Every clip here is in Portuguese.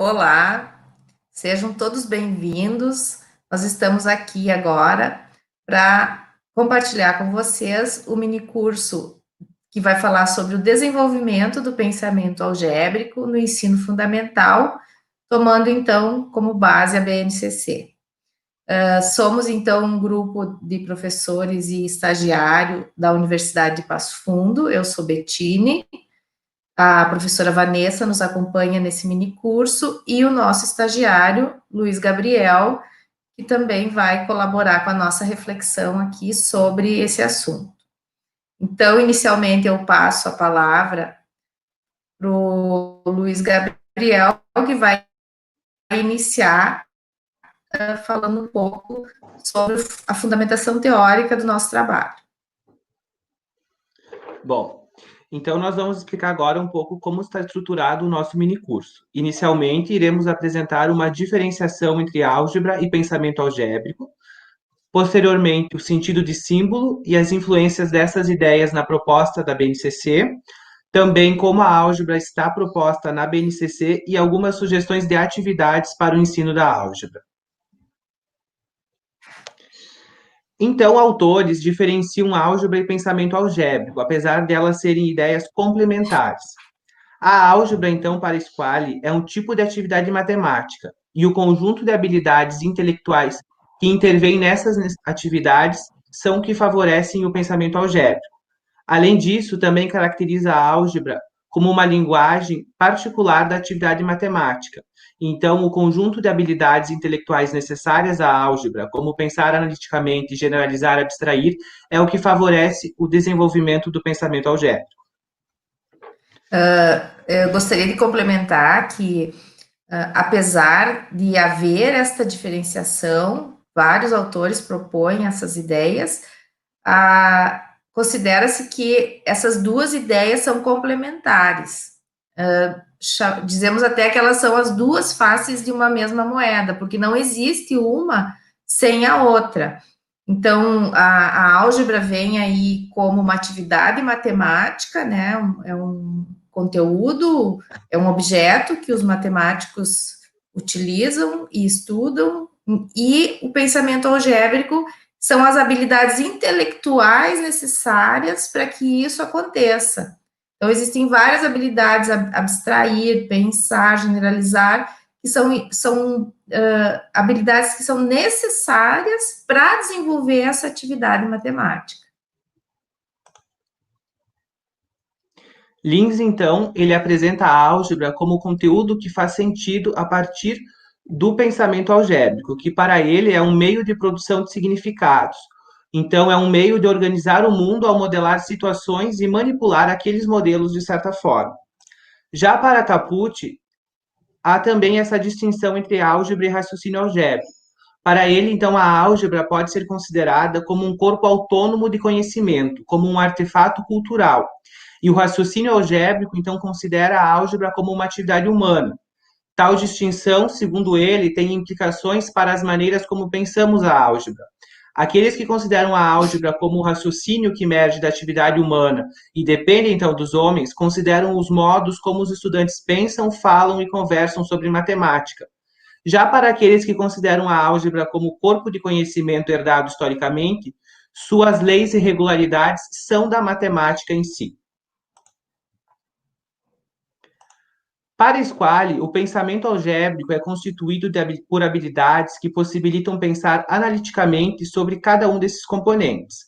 Olá, sejam todos bem-vindos. Nós estamos aqui agora para compartilhar com vocês o mini curso que vai falar sobre o desenvolvimento do pensamento algébrico no ensino fundamental, tomando então como base a BNCC. Somos então um grupo de professores e estagiário da Universidade de Passo Fundo. Eu sou Betine. A professora Vanessa nos acompanha nesse mini curso e o nosso estagiário, Luiz Gabriel, que também vai colaborar com a nossa reflexão aqui sobre esse assunto. Então, inicialmente, eu passo a palavra para o Luiz Gabriel, que vai iniciar falando um pouco sobre a fundamentação teórica do nosso trabalho. Bom, então nós vamos explicar agora um pouco como está estruturado o nosso minicurso. Inicialmente, iremos apresentar uma diferenciação entre álgebra e pensamento algébrico. Posteriormente, o sentido de símbolo e as influências dessas ideias na proposta da BNCC. Também como a álgebra está proposta na BNCC e algumas sugestões de atividades para o ensino da álgebra. Então, autores diferenciam álgebra e pensamento algébrico, apesar de elas serem ideias complementares. A álgebra, então, para Squally, é um tipo de atividade matemática, e o conjunto de habilidades intelectuais que intervêm nessas atividades são que favorecem o pensamento algébrico. Além disso, também caracteriza a álgebra como uma linguagem particular da atividade matemática. Então, o conjunto de habilidades intelectuais necessárias à álgebra, como pensar analiticamente, generalizar, abstrair, é o que favorece o desenvolvimento do pensamento algébrico. Eu gostaria de complementar que, apesar de haver esta diferenciação, vários autores propõem essas ideias, considera-se que essas duas ideias são complementares. Dizemos até que elas são as duas faces de uma mesma moeda, porque não existe uma sem a outra. Então, a álgebra vem aí como uma atividade matemática, né? É um conteúdo, é um objeto que os matemáticos utilizam e estudam, e o pensamento algébrico são as habilidades intelectuais necessárias para que isso aconteça. Então, existem várias habilidades: abstrair, pensar, generalizar, que são habilidades que são necessárias para desenvolver essa atividade matemática. Linz, então, ele apresenta a álgebra como conteúdo que faz sentido a partir do pensamento algébrico, que para ele é um meio de produção de significados. Então, é um meio de organizar o mundo ao modelar situações e manipular aqueles modelos de certa forma. Já para Caput, há também essa distinção entre álgebra e raciocínio algébrico. Para ele, então, a álgebra pode ser considerada como um corpo autônomo de conhecimento, como um artefato cultural. E o raciocínio algébrico, então, considera a álgebra como uma atividade humana. Tal distinção, segundo ele, tem implicações para as maneiras como pensamos a álgebra. Aqueles que consideram a álgebra como o raciocínio que emerge da atividade humana e depende, então, dos homens, consideram os modos como os estudantes pensam, falam e conversam sobre matemática. Já para aqueles que consideram a álgebra como corpo de conhecimento herdado historicamente, suas leis e regularidades são da matemática em si. Para Squally, o pensamento algébrico é constituído por habilidades que possibilitam pensar analiticamente sobre cada um desses componentes,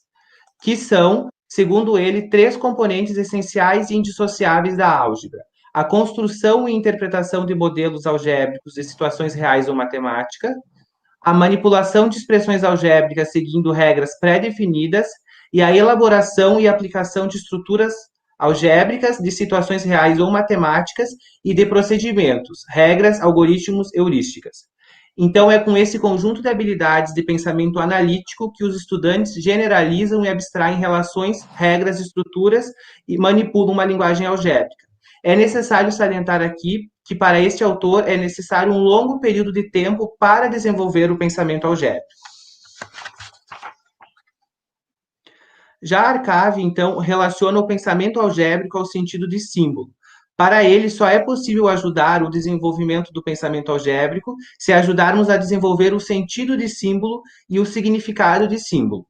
que são, segundo ele, três componentes essenciais e indissociáveis da álgebra: a construção e interpretação de modelos algébricos de situações reais ou matemática, a manipulação de expressões algébricas seguindo regras pré-definidas e a elaboração e aplicação de estruturas algébricas de situações reais ou matemáticas e de procedimentos, regras, algoritmos, heurísticas. Então, é com esse conjunto de habilidades de pensamento analítico que os estudantes generalizam e abstraem relações, regras, estruturas e manipulam uma linguagem algébrica. É necessário salientar aqui que para este autor é necessário um longo período de tempo para desenvolver o pensamento algébrico. Já Arcave, então, relaciona o pensamento algébrico ao sentido de símbolo. Para ele, só é possível ajudar o desenvolvimento do pensamento algébrico se ajudarmos a desenvolver o sentido de símbolo e o significado de símbolo.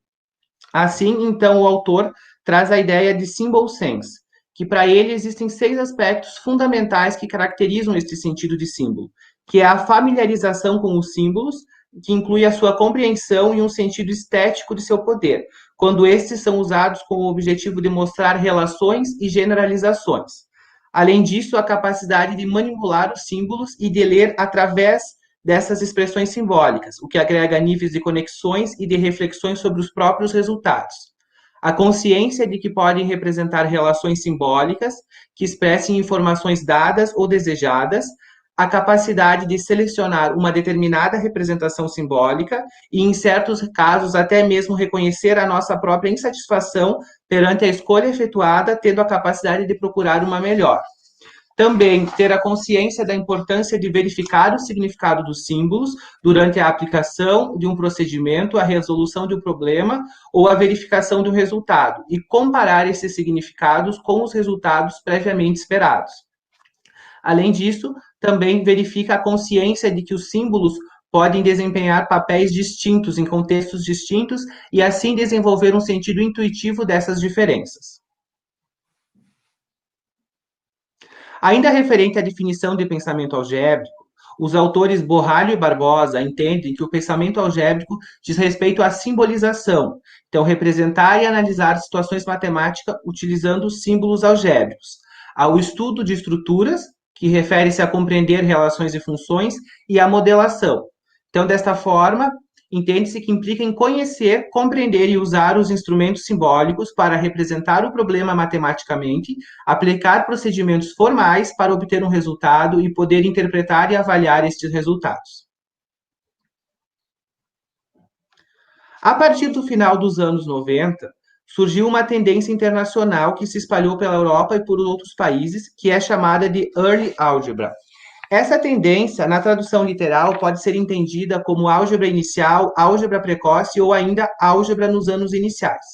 Assim, então, o autor traz a ideia de symbol sense, que para ele existem 6 aspectos fundamentais que caracterizam este sentido de símbolo, que é a familiarização com os símbolos, que inclui a sua compreensão e um sentido estético de seu poder, quando estes são usados com o objetivo de mostrar relações e generalizações. Além disso, a capacidade de manipular os símbolos e de ler através dessas expressões simbólicas, o que agrega níveis de conexões e de reflexões sobre os próprios resultados. A consciência de que podem representar relações simbólicas que expressem informações dadas ou desejadas, a capacidade de selecionar uma determinada representação simbólica e, em certos casos, até mesmo reconhecer a nossa própria insatisfação perante a escolha efetuada, tendo a capacidade de procurar uma melhor. Também ter a consciência da importância de verificar o significado dos símbolos durante a aplicação de um procedimento, a resolução de um problema ou a verificação do resultado, e comparar esses significados com os resultados previamente esperados. Além disso, também verifica a consciência de que os símbolos podem desempenhar papéis distintos em contextos distintos e assim desenvolver um sentido intuitivo dessas diferenças. Ainda referente à definição de pensamento algébrico, os autores Borralho e Barbosa entendem que o pensamento algébrico diz respeito à simbolização, então representar e analisar situações matemáticas utilizando símbolos algébricos, ao estudo de estruturas, que refere-se a compreender relações e funções, e à modelação. Então, desta forma, entende-se que implica em conhecer, compreender e usar os instrumentos simbólicos para representar o problema matematicamente, aplicar procedimentos formais para obter um resultado e poder interpretar e avaliar estes resultados. A partir do final dos anos 90, surgiu uma tendência internacional que se espalhou pela Europa e por outros países, que é chamada de Early Algebra. Essa tendência, na tradução literal, pode ser entendida como álgebra inicial, álgebra precoce ou ainda álgebra nos anos iniciais.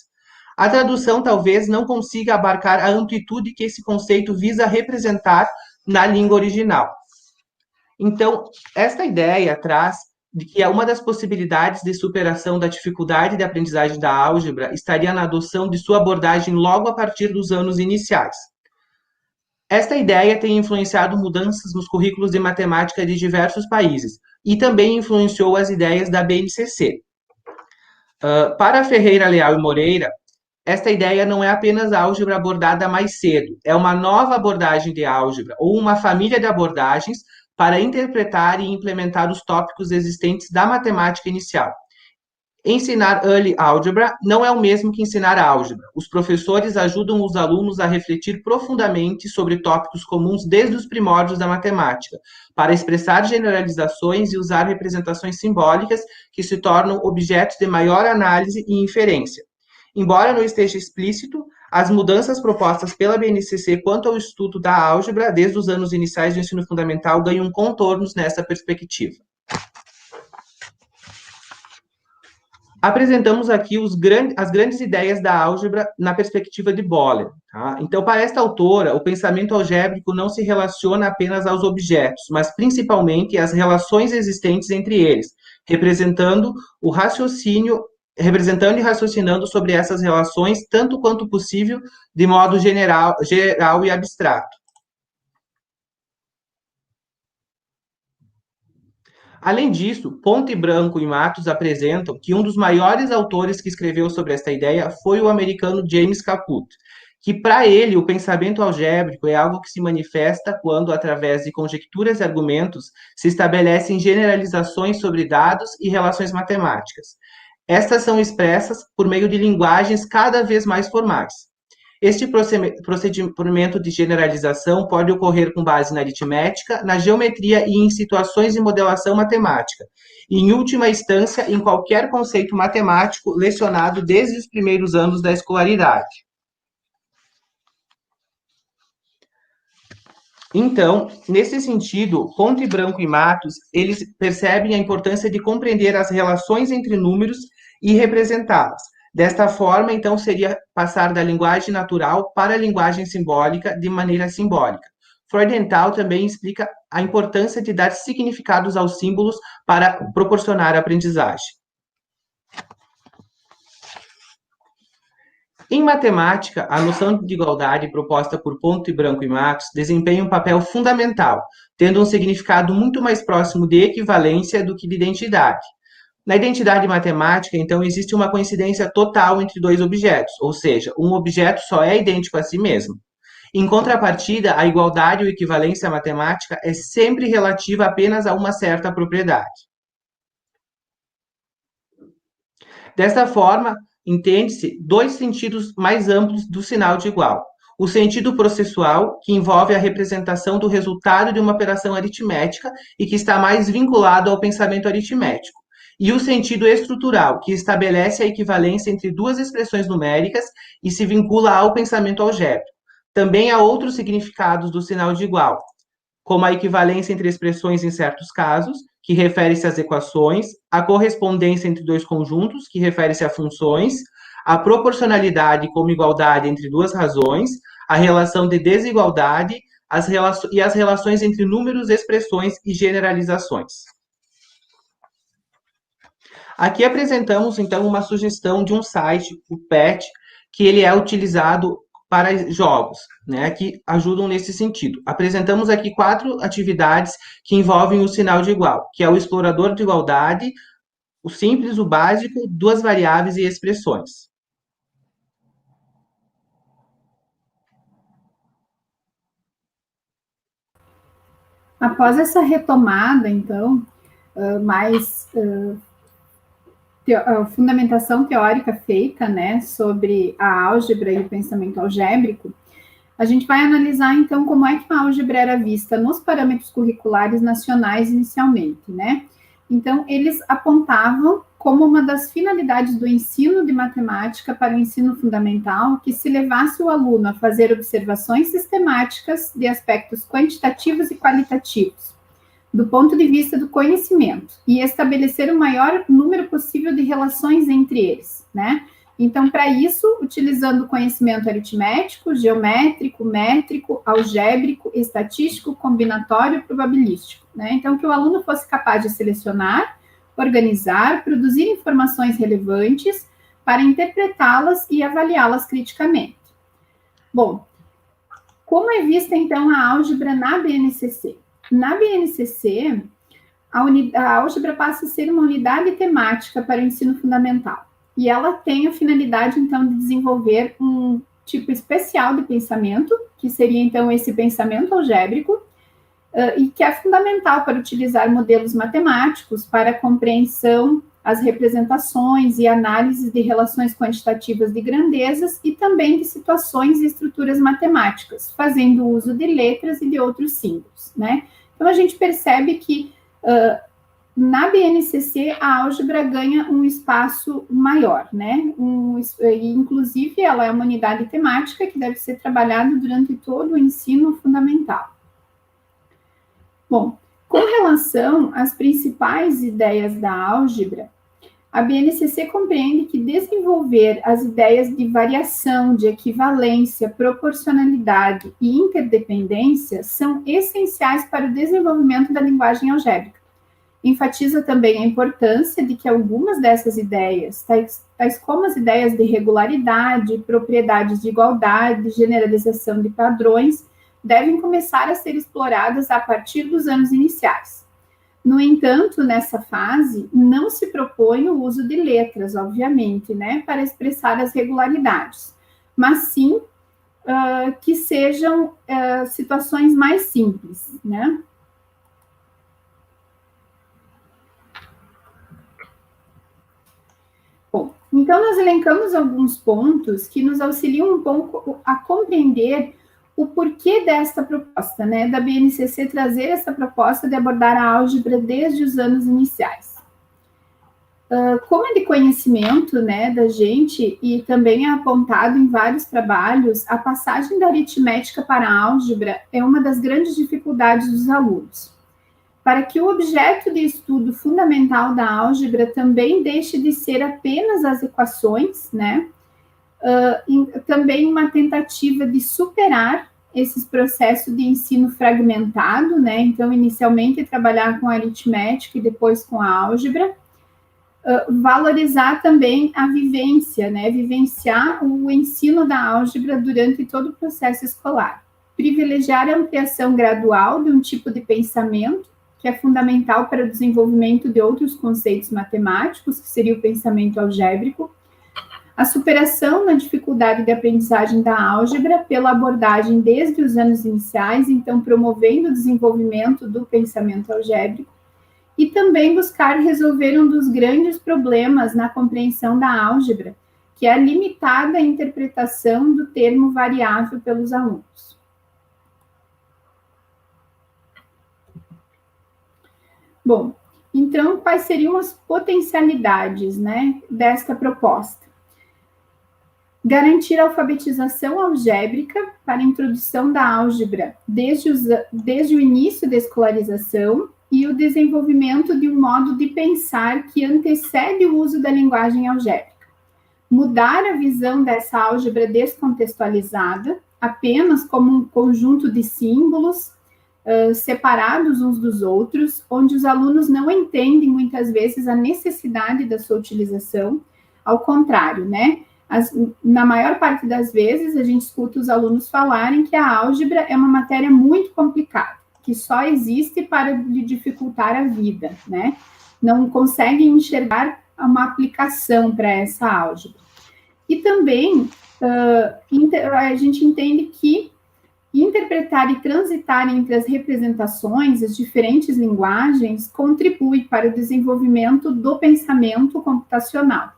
A tradução talvez não consiga abarcar a amplitude que esse conceito visa representar na língua original. Então, esta ideia traz de que uma das possibilidades de superação da dificuldade de aprendizagem da álgebra estaria na adoção de sua abordagem logo a partir dos anos iniciais. Esta ideia tem influenciado mudanças nos currículos de matemática de diversos países e também influenciou as ideias da BNCC. Para Ferreira Leal e Moreira, esta ideia não é apenas a álgebra abordada mais cedo, é uma nova abordagem de álgebra ou uma família de abordagens para interpretar e implementar os tópicos existentes da matemática inicial. Ensinar Early Algebra não é o mesmo que ensinar álgebra. Os professores ajudam os alunos a refletir profundamente sobre tópicos comuns desde os primórdios da matemática, para expressar generalizações e usar representações simbólicas que se tornam objetos de maior análise e inferência. Embora não esteja explícito, as mudanças propostas pela BNCC quanto ao estudo da álgebra desde os anos iniciais do ensino fundamental ganham contornos nessa perspectiva. Apresentamos aqui as grandes ideias da álgebra na perspectiva de Boller. Tá? Então, para esta autora, o pensamento algébrico não se relaciona apenas aos objetos, mas principalmente às relações existentes entre eles, representando e raciocinando sobre essas relações, tanto quanto possível, de modo geral e abstrato. Além disso, Ponte Branco e Matos apresentam que um dos maiores autores que escreveu sobre esta ideia foi o americano James Caput, que para ele o pensamento algébrico é algo que se manifesta quando, através de conjecturas e argumentos, se estabelecem generalizações sobre dados e relações matemáticas. Estas são expressas por meio de linguagens cada vez mais formais. Este procedimento de generalização pode ocorrer com base na aritmética, na geometria e em situações de modelação matemática, e, em última instância, em qualquer conceito matemático lecionado desde os primeiros anos da escolaridade. Então, nesse sentido, Ponte Branco e Matos, eles percebem a importância de compreender as relações entre números e representá-las. Desta forma, então, seria passar da linguagem natural para a linguagem simbólica de maneira simbólica, Freudenthal também explica a importância de dar significados aos símbolos para proporcionar a aprendizagem. Em matemática, a noção de igualdade proposta por Ponto e Branco e Matos desempenha um papel fundamental, tendo um significado muito mais próximo de equivalência do que de identidade. Na identidade matemática, então, existe uma coincidência total entre dois objetos, ou seja, um objeto só é idêntico a si mesmo. Em contrapartida, a igualdade ou equivalência matemática é sempre relativa apenas a uma certa propriedade. Desta forma, entende-se dois sentidos mais amplos do sinal de igual. O sentido processual, que envolve a representação do resultado de uma operação aritmética e que está mais vinculado ao pensamento aritmético. E o sentido estrutural, que estabelece a equivalência entre duas expressões numéricas e se vincula ao pensamento algébrico. Também há outros significados do sinal de igual, como a equivalência entre expressões em certos casos, que refere-se às equações, a correspondência entre dois conjuntos, que refere-se a funções, a proporcionalidade como igualdade entre duas razões, a relação de desigualdade e as relações entre números, expressões e generalizações. Aqui apresentamos, então, uma sugestão de um site, o PET, que ele é utilizado para jogos, né, que ajudam nesse sentido. Apresentamos aqui 4 atividades que envolvem o sinal de igual, que é o explorador de igualdade, o simples, o básico, duas variáveis e expressões. Após essa retomada, então, fundamentação teórica feita, né, sobre a álgebra e o pensamento algébrico, a gente vai analisar, então, como é que a álgebra era vista nos parâmetros curriculares nacionais inicialmente, né? Então, eles apontavam como uma das finalidades do ensino de matemática para o ensino fundamental que se levasse o aluno a fazer observações sistemáticas de aspectos quantitativos e qualitativos, do ponto de vista do conhecimento, e estabelecer o maior número possível de relações entre eles, né? Então, para isso, utilizando o conhecimento aritmético, geométrico, métrico, algébrico, estatístico, combinatório e probabilístico, né? Então, que o aluno fosse capaz de selecionar, organizar, produzir informações relevantes para interpretá-las e avaliá-las criticamente. Bom, como é vista, então, a álgebra na BNCC? Na BNCC, a álgebra passa a ser uma unidade temática para o ensino fundamental. E ela tem a finalidade, então, de desenvolver um tipo especial de pensamento, que seria, então, esse pensamento algébrico, e que é fundamental para utilizar modelos matemáticos para a compreensão, as representações e análise de relações quantitativas de grandezas e também de situações e estruturas matemáticas, fazendo uso de letras e de outros símbolos, né? Então, a gente percebe que na BNCC, a álgebra ganha um espaço maior, né? Inclusive, ela é uma unidade temática que deve ser trabalhada durante todo o ensino fundamental. Bom, com relação às principais ideias da álgebra, a BNCC compreende que desenvolver as ideias de variação, de equivalência, proporcionalidade e interdependência são essenciais para o desenvolvimento da linguagem algébrica. Enfatiza também a importância de que algumas dessas ideias, tais como as ideias de regularidade, propriedades de igualdade, generalização de padrões, devem começar a ser exploradas a partir dos anos iniciais. No entanto, nessa fase, não se propõe o uso de letras, obviamente, né, para expressar as regularidades, mas sim que sejam situações mais simples, né? Bom, então nós elencamos alguns pontos que nos auxiliam um pouco a compreender o porquê desta proposta, né, da BNCC trazer essa proposta de abordar a álgebra desde os anos iniciais. Como é de conhecimento, né, da gente, e também é apontado em vários trabalhos, a passagem da aritmética para a álgebra é uma das grandes dificuldades dos alunos. Para que o objeto de estudo fundamental da álgebra também deixe de ser apenas as equações, né, também uma tentativa de superar esses processos de ensino fragmentado, né? Então, inicialmente trabalhar com aritmética e depois com a álgebra. Valorizar também a vivência, né? Vivenciar o ensino da álgebra durante todo o processo escolar. Privilegiar a ampliação gradual de um tipo de pensamento, que é fundamental para o desenvolvimento de outros conceitos matemáticos, que seria o pensamento algébrico. A superação na dificuldade de aprendizagem da álgebra pela abordagem desde os anos iniciais, então promovendo o desenvolvimento do pensamento algébrico. E também buscar resolver um dos grandes problemas na compreensão da álgebra, que é a limitada interpretação do termo variável pelos alunos. Bom, então, quais seriam as potencialidades, né, desta proposta? Garantir a alfabetização algébrica para a introdução da álgebra desde o início da escolarização, e o desenvolvimento de um modo de pensar que antecede o uso da linguagem algébrica. Mudar a visão dessa álgebra descontextualizada, apenas como um conjunto de símbolos separados uns dos outros, onde os alunos não entendem muitas vezes a necessidade da sua utilização. Ao contrário, né? Na maior parte das vezes, a gente escuta os alunos falarem que a álgebra é uma matéria muito complicada, que só existe para lhe dificultar a vida, né? Não conseguem enxergar uma aplicação para essa álgebra. E também a gente entende que interpretar e transitar entre as representações, as diferentes linguagens, contribui para o desenvolvimento do pensamento computacional.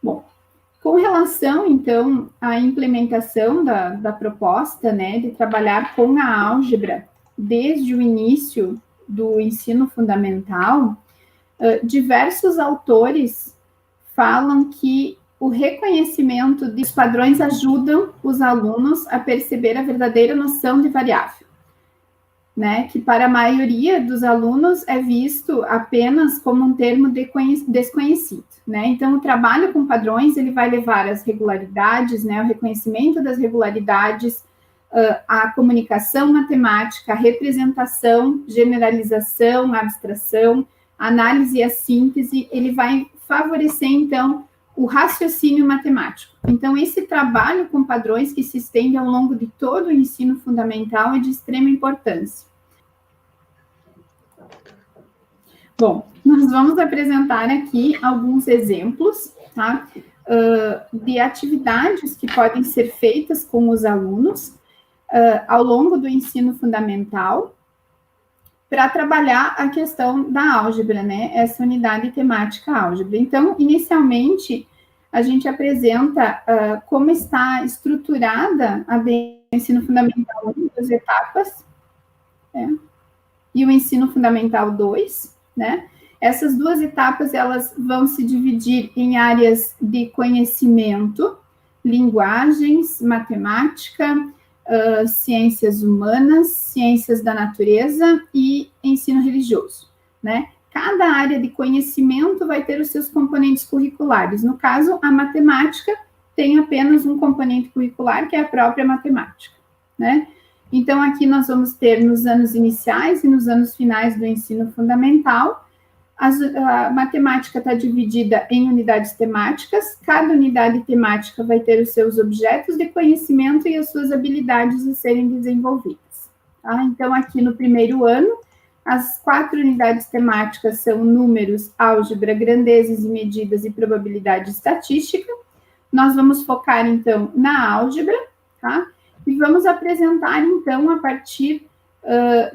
Bom, com relação, então, à implementação da proposta, né, de trabalhar com a álgebra desde o início do ensino fundamental, diversos autores falam que o reconhecimento dos padrões ajudam os alunos a perceber a verdadeira noção de variável, né, que para a maioria dos alunos é visto apenas como um termo desconhecido, né? Então, o trabalho com padrões, ele vai levar às regularidades, né, ao reconhecimento das regularidades, a comunicação matemática, a representação, generalização, abstração, análise e a síntese, ele vai favorecer, então, o raciocínio matemático. Então, esse trabalho com padrões que se estende ao longo de todo o ensino fundamental é de extrema importância. Bom, nós vamos apresentar aqui alguns exemplos, tá, de atividades que podem ser feitas com os alunos ao longo do ensino fundamental para trabalhar a questão da álgebra, né, essa unidade temática álgebra. Então, inicialmente, a gente apresenta como está estruturada a ensino fundamental 1, as etapas, né, e o ensino fundamental 2, né? Essas duas etapas, elas vão se dividir em áreas de conhecimento, linguagens, matemática, ciências humanas, ciências da natureza e ensino religioso, né? Cada área de conhecimento vai ter os seus componentes curriculares. No caso, a matemática tem apenas um componente curricular, que é a própria matemática, né? Então, aqui nós vamos ter nos anos iniciais e nos anos finais do ensino fundamental, a matemática está dividida em unidades temáticas, cada unidade temática vai ter os seus objetos de conhecimento e as suas habilidades a serem desenvolvidas. Tá? Então, aqui no primeiro ano, as 4 unidades temáticas são números, álgebra, grandezas e medidas e probabilidade estatística. Nós vamos focar, então, na álgebra, tá? E vamos apresentar, então, a partir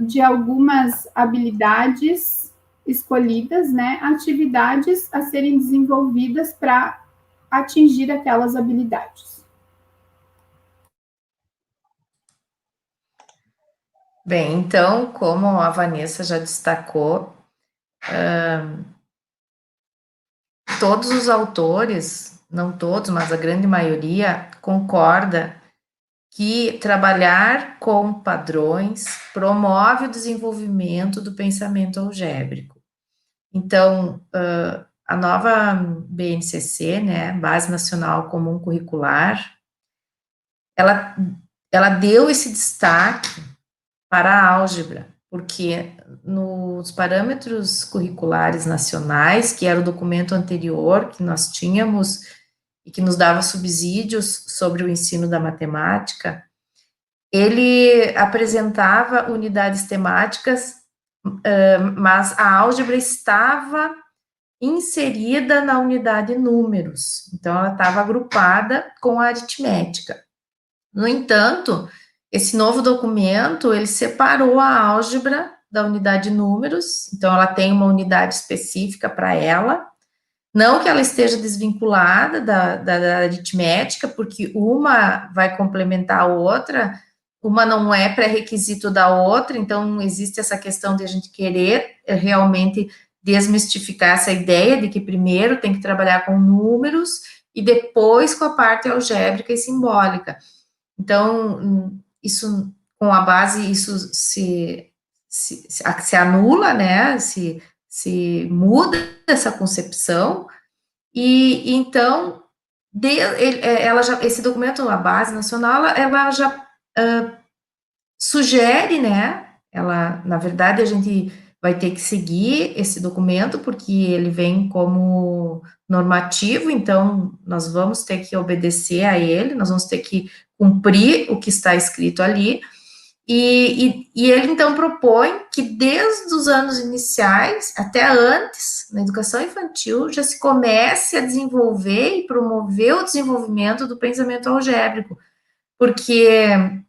de algumas habilidades escolhidas, né, atividades a serem desenvolvidas para atingir aquelas habilidades. Bem, então, como a Vanessa já destacou, todos os autores, não todos, mas a grande maioria, concorda que trabalhar com padrões promove o desenvolvimento do pensamento algébrico. Então, a nova BNCC, né, Base Nacional Comum Curricular, ela deu esse destaque para a álgebra, porque nos parâmetros curriculares nacionais, que era o documento anterior que nós tínhamos e que nos dava subsídios sobre o ensino da matemática, ele apresentava unidades temáticas, mas a álgebra estava inserida na unidade números, então ela estava agrupada com a aritmética. No entanto, esse novo documento, ele separou a álgebra da unidade números, então ela tem uma unidade específica para ela, não que ela esteja desvinculada da aritmética, porque uma vai complementar a outra, uma não é pré-requisito da outra, então existe essa questão de a gente querer realmente desmistificar essa ideia de que primeiro tem que trabalhar com números e depois com a parte algébrica e simbólica. Então, isso, com a base, isso se anula, né, se muda essa concepção, e então, esse documento, a Base Nacional, ela já sugere, né, na verdade, a gente vai ter que seguir esse documento, porque ele vem como normativo, então, nós vamos ter que obedecer a ele, nós vamos ter que cumprir o que está escrito ali, e ele, então, propõe que desde os anos iniciais, até antes, na educação infantil, já se comece a desenvolver e promover o desenvolvimento do pensamento algébrico, porque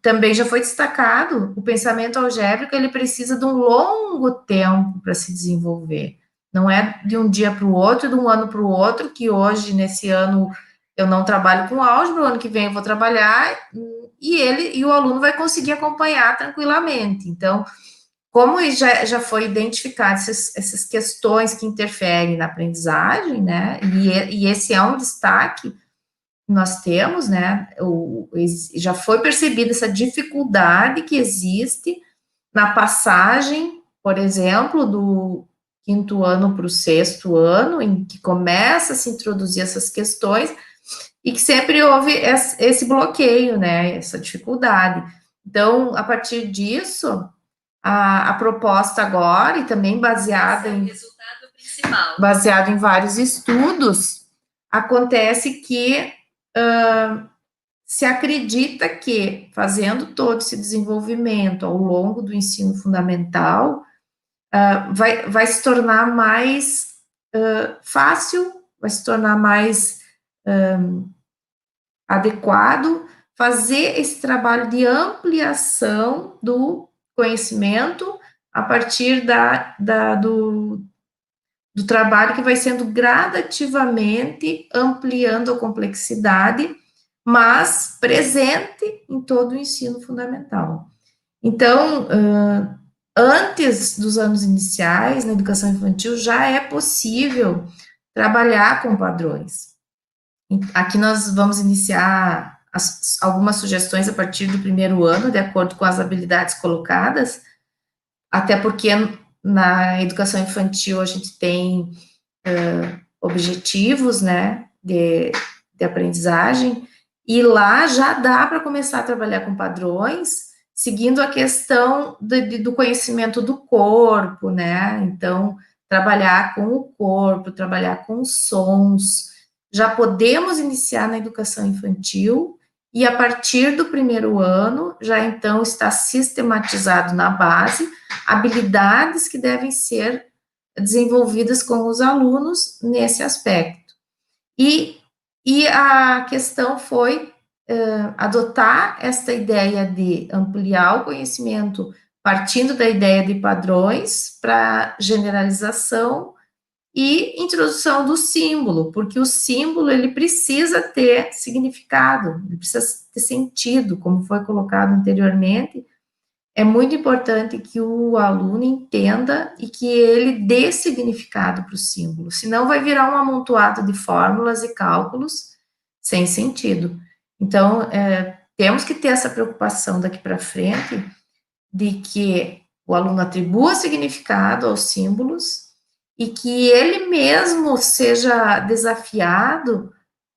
também já foi destacado, o pensamento algébrico, ele precisa de um longo tempo para se desenvolver, não é de um dia para o outro, de um ano para o outro, que hoje, nesse ano, eu não trabalho com álgebra, o ano que vem eu vou trabalhar, e o aluno vai conseguir acompanhar tranquilamente. Então, como já foi identificado essas questões que interferem na aprendizagem, né, e esse é um destaque que nós temos, né, já foi percebida essa dificuldade que existe na passagem, por exemplo, do 5º ano para o 6º ano, em que começa a se introduzir essas questões, e que sempre houve esse bloqueio, né, essa dificuldade. Então, a partir disso, a proposta agora, e também baseado em vários estudos, acontece que se acredita que, fazendo todo esse desenvolvimento ao longo do ensino fundamental, vai se tornar mais fácil, vai se tornar mais adequado fazer esse trabalho de ampliação do conhecimento a partir do trabalho que vai sendo gradativamente ampliando a complexidade, mas presente em todo o ensino fundamental. Então, antes dos anos iniciais, na educação infantil, já é possível trabalhar com padrões. Aqui nós vamos iniciar algumas sugestões a partir do 1º ano, de acordo com as habilidades colocadas, até porque na educação infantil a gente tem objetivos, né, de aprendizagem, e lá já dá para começar a trabalhar com padrões, seguindo a questão do conhecimento do corpo, né, então, trabalhar com o corpo, trabalhar com os sons, já podemos iniciar na educação infantil, e a partir do 1º ano, já então está sistematizado na base, habilidades que devem ser desenvolvidas com os alunos nesse aspecto. E a questão foi adotar esta ideia de ampliar o conhecimento, partindo da ideia de padrões para generalização, e introdução do símbolo, porque o símbolo, ele precisa ter significado, ele precisa ter sentido, como foi colocado anteriormente. É muito importante que o aluno entenda e que ele dê significado para o símbolo, senão vai virar um amontoado de fórmulas e cálculos sem sentido. Então, temos que ter essa preocupação daqui para frente, de que o aluno atribua significado aos símbolos, e que ele mesmo seja desafiado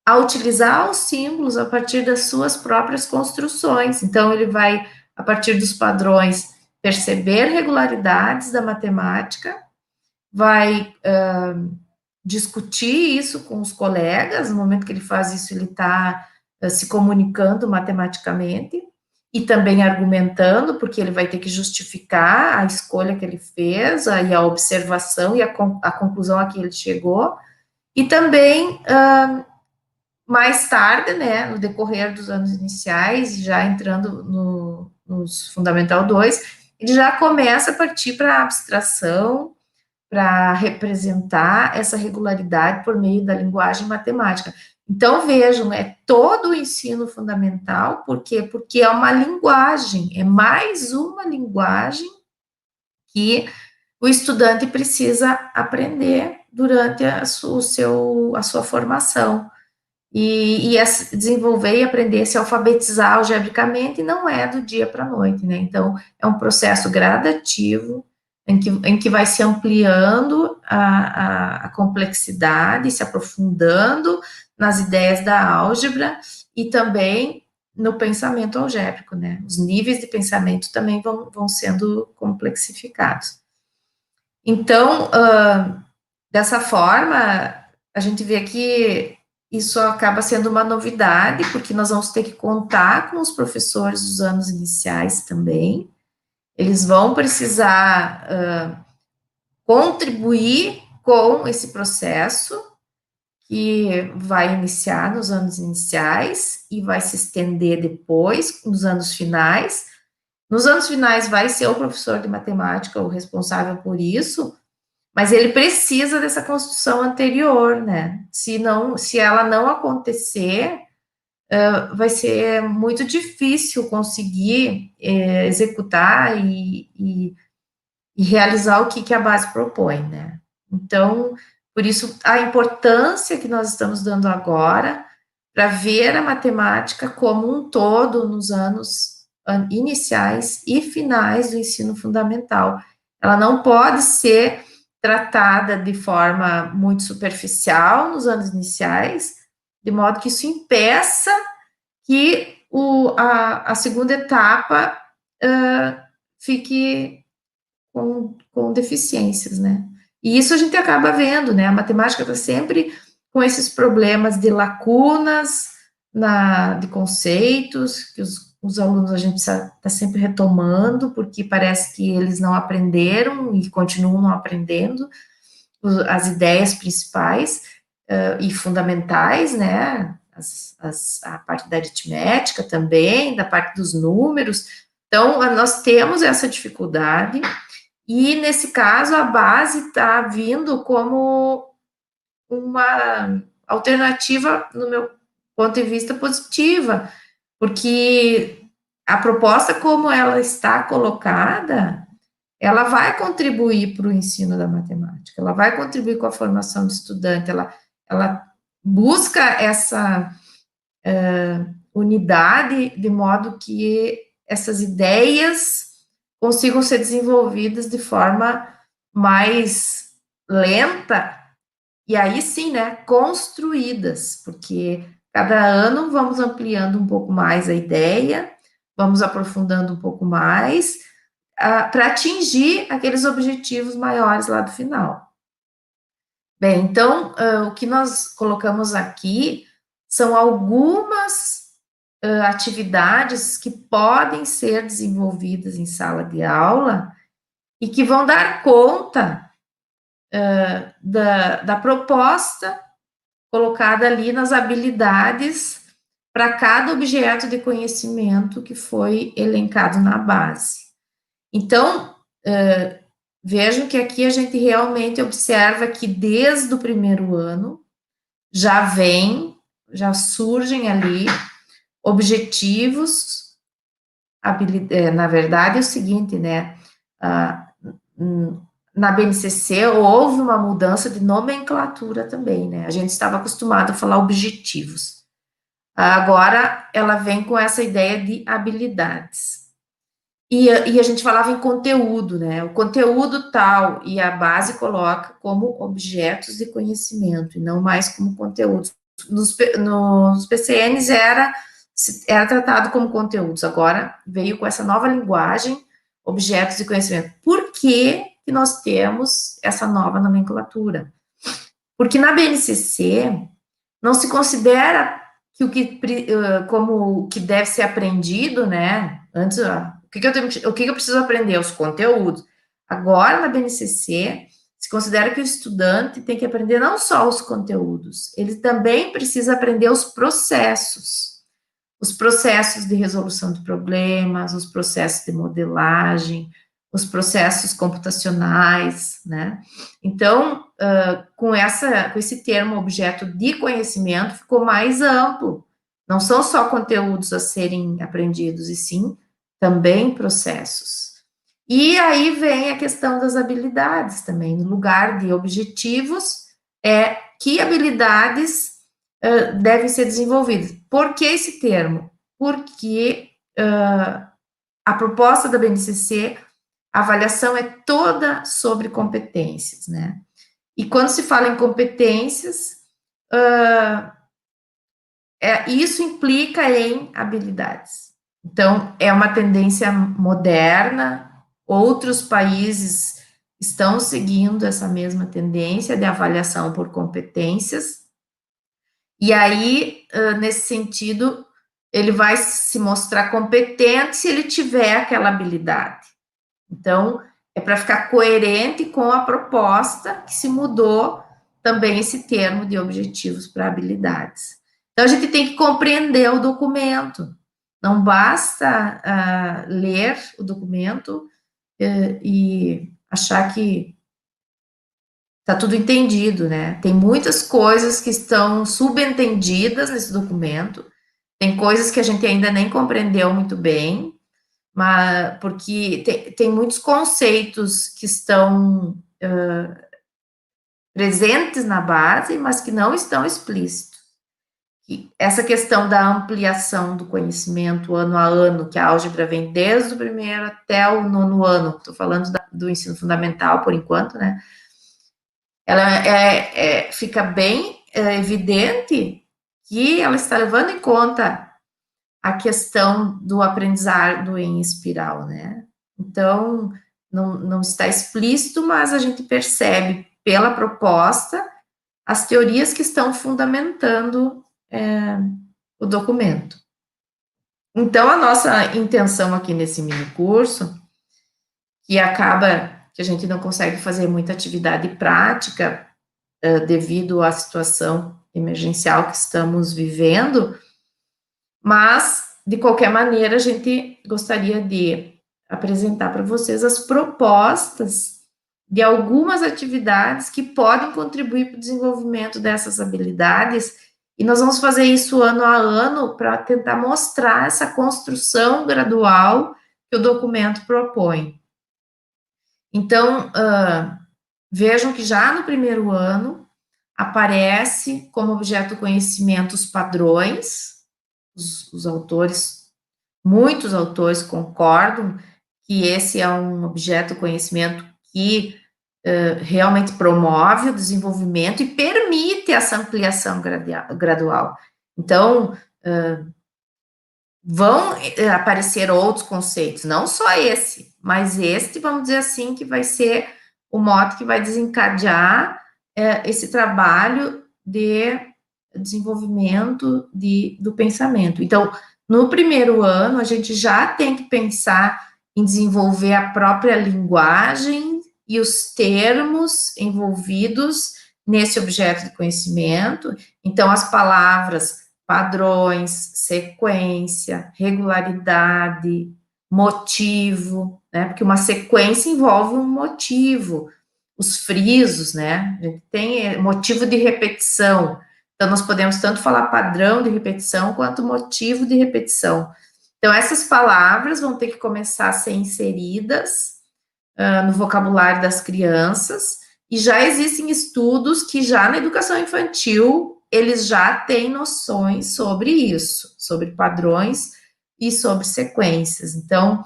a utilizar os símbolos a partir das suas próprias construções. Então, ele vai, a partir dos padrões, perceber regularidades da matemática, vai discutir isso com os colegas. No momento que ele faz isso, ele está se comunicando matematicamente e também argumentando, porque ele vai ter que justificar a escolha que ele fez, aí a observação e a conclusão a que ele chegou, e também, mais tarde, né, no decorrer dos anos iniciais, já entrando nos Fundamental 2, ele já começa a partir para a abstração, para representar essa regularidade por meio da linguagem matemática. Então, vejam, é todo o ensino fundamental, por quê? Porque é uma linguagem, é mais uma linguagem que o estudante precisa aprender durante a sua formação. E desenvolver e aprender a se alfabetizar algebricamente não é do dia para a noite, né? Então, é um processo gradativo, em que vai se ampliando a complexidade, se aprofundando nas ideias da álgebra e também no pensamento algébrico, né? Os níveis de pensamento também vão sendo complexificados. Então, dessa forma, a gente vê que isso acaba sendo uma novidade, porque nós vamos ter que contar com os professores dos anos iniciais também. Eles vão precisar contribuir com esse processo que vai iniciar nos anos iniciais e vai se estender depois, nos anos finais. Nos anos finais vai ser o professor de matemática o responsável por isso, mas ele precisa dessa construção anterior, né? Se ela não acontecer, vai ser muito difícil conseguir executar e realizar o que a base propõe, né? Então, por isso, a importância que nós estamos dando agora para ver a matemática como um todo nos anos iniciais e finais do ensino fundamental. Ela não pode ser tratada de forma muito superficial nos anos iniciais, de modo que isso impeça que a segunda etapa fique com deficiências, né? E isso a gente acaba vendo, né? A matemática está sempre com esses problemas de lacunas de conceitos, que os alunos a gente está sempre retomando, porque parece que eles não aprenderam e continuam não aprendendo as ideias principais e fundamentais, né? A parte da aritmética também, da parte dos números. Então, nós temos essa dificuldade, e nesse caso a base está vindo como uma alternativa, no meu ponto de vista, positiva, porque a proposta como ela está colocada, ela vai contribuir para o ensino da matemática, ela vai contribuir com a formação do estudante, ela busca essa unidade, de modo que essas ideias consigam ser desenvolvidas de forma mais lenta, e aí sim, né, construídas, porque cada ano vamos ampliando um pouco mais a ideia, vamos aprofundando um pouco mais, para atingir aqueles objetivos maiores lá do final. Bem, então, o que nós colocamos aqui são algumas atividades que podem ser desenvolvidas em sala de aula e que vão dar conta da proposta colocada ali nas habilidades para cada objeto de conhecimento que foi elencado na base. Então, vejam que aqui a gente realmente observa que desde o primeiro ano já surgem ali objetivos, na verdade é o seguinte, né, na BNCC houve uma mudança de nomenclatura também, né, a gente estava acostumado a falar objetivos, agora ela vem com essa ideia de habilidades, E a gente falava em conteúdo, né? O conteúdo tal, e a base coloca como objetos de conhecimento, e não mais como conteúdos. Nos PCNs era tratado como conteúdos, agora veio com essa nova linguagem, objetos de conhecimento. Por que nós temos essa nova nomenclatura? Porque na BNCC não se considera que como o que deve ser aprendido, né? Antes, o que eu preciso aprender? Os conteúdos. Agora, na BNCC, se considera que o estudante tem que aprender não só os conteúdos, ele também precisa aprender os processos de resolução de problemas, os processos de modelagem, os processos computacionais, né? Então, com esse termo objeto de conhecimento, ficou mais amplo. Não são só conteúdos a serem aprendidos, e sim também processos. E aí vem a questão das habilidades também. No lugar de objetivos, que habilidades devem ser desenvolvidas. Por que esse termo? Porque a proposta da BNCC, a avaliação é toda sobre competências, né? E quando se fala em competências, isso implica em habilidades. Então, é uma tendência moderna, outros países estão seguindo essa mesma tendência de avaliação por competências, e aí, nesse sentido, ele vai se mostrar competente se ele tiver aquela habilidade. Então, é para ficar coerente com a proposta que se mudou também esse termo de objetivos para habilidades. Então, a gente tem que compreender o documento. Não basta ler o documento e achar que está tudo entendido, né? Tem muitas coisas que estão subentendidas nesse documento, tem coisas que a gente ainda nem compreendeu muito bem, mas porque tem muitos conceitos que estão presentes na base, mas que não estão explícitos. E essa questão da ampliação do conhecimento ano a ano, que a álgebra vem desde o primeiro até o 9º ano, estou falando do ensino fundamental por enquanto, né? Ela fica bem evidente que ela está levando em conta a questão do aprendizado em espiral, né? Então, não está explícito, mas a gente percebe pela proposta as teorias que estão fundamentando o documento. Então, a nossa intenção aqui nesse mini curso, que acaba que a gente não consegue fazer muita atividade prática devido à situação emergencial que estamos vivendo, mas, de qualquer maneira, a gente gostaria de apresentar para vocês as propostas de algumas atividades que podem contribuir para o desenvolvimento dessas habilidades, e nós vamos fazer isso ano a ano para tentar mostrar essa construção gradual que o documento propõe. Então, vejam que já no primeiro ano aparece como objeto conhecimento os padrões, os autores, muitos autores concordam que esse é um objeto conhecimento que realmente promove o desenvolvimento e permite essa ampliação gradual. Então, vão aparecer outros conceitos, não só esse, mas este, vamos dizer assim, que vai ser o mote que vai desencadear esse trabalho de desenvolvimento do pensamento. Então, no primeiro ano, a gente já tem que pensar em desenvolver a própria linguagem e os termos envolvidos nesse objeto de conhecimento. Então, as palavras padrões, sequência, regularidade, motivo, né? Porque uma sequência envolve um motivo. Os frisos, né? A gente tem motivo de repetição. Então, nós podemos tanto falar padrão de repetição quanto motivo de repetição. Então, essas palavras vão ter que começar a ser inseridas no vocabulário das crianças, e já existem estudos que já na educação infantil eles já têm noções sobre isso, sobre padrões e sobre sequências. Então,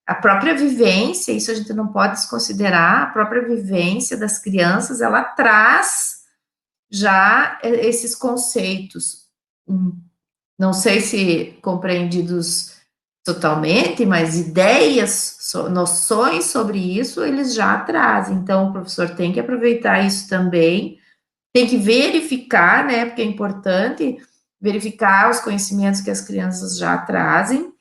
a própria vivência, isso a gente não pode desconsiderar, a própria vivência das crianças, ela traz já esses conceitos, não sei se compreendidos totalmente, mas ideias, noções sobre isso, eles já trazem. Então, o professor tem que aproveitar isso também, tem que verificar, né, porque é importante verificar os conhecimentos que as crianças já trazem,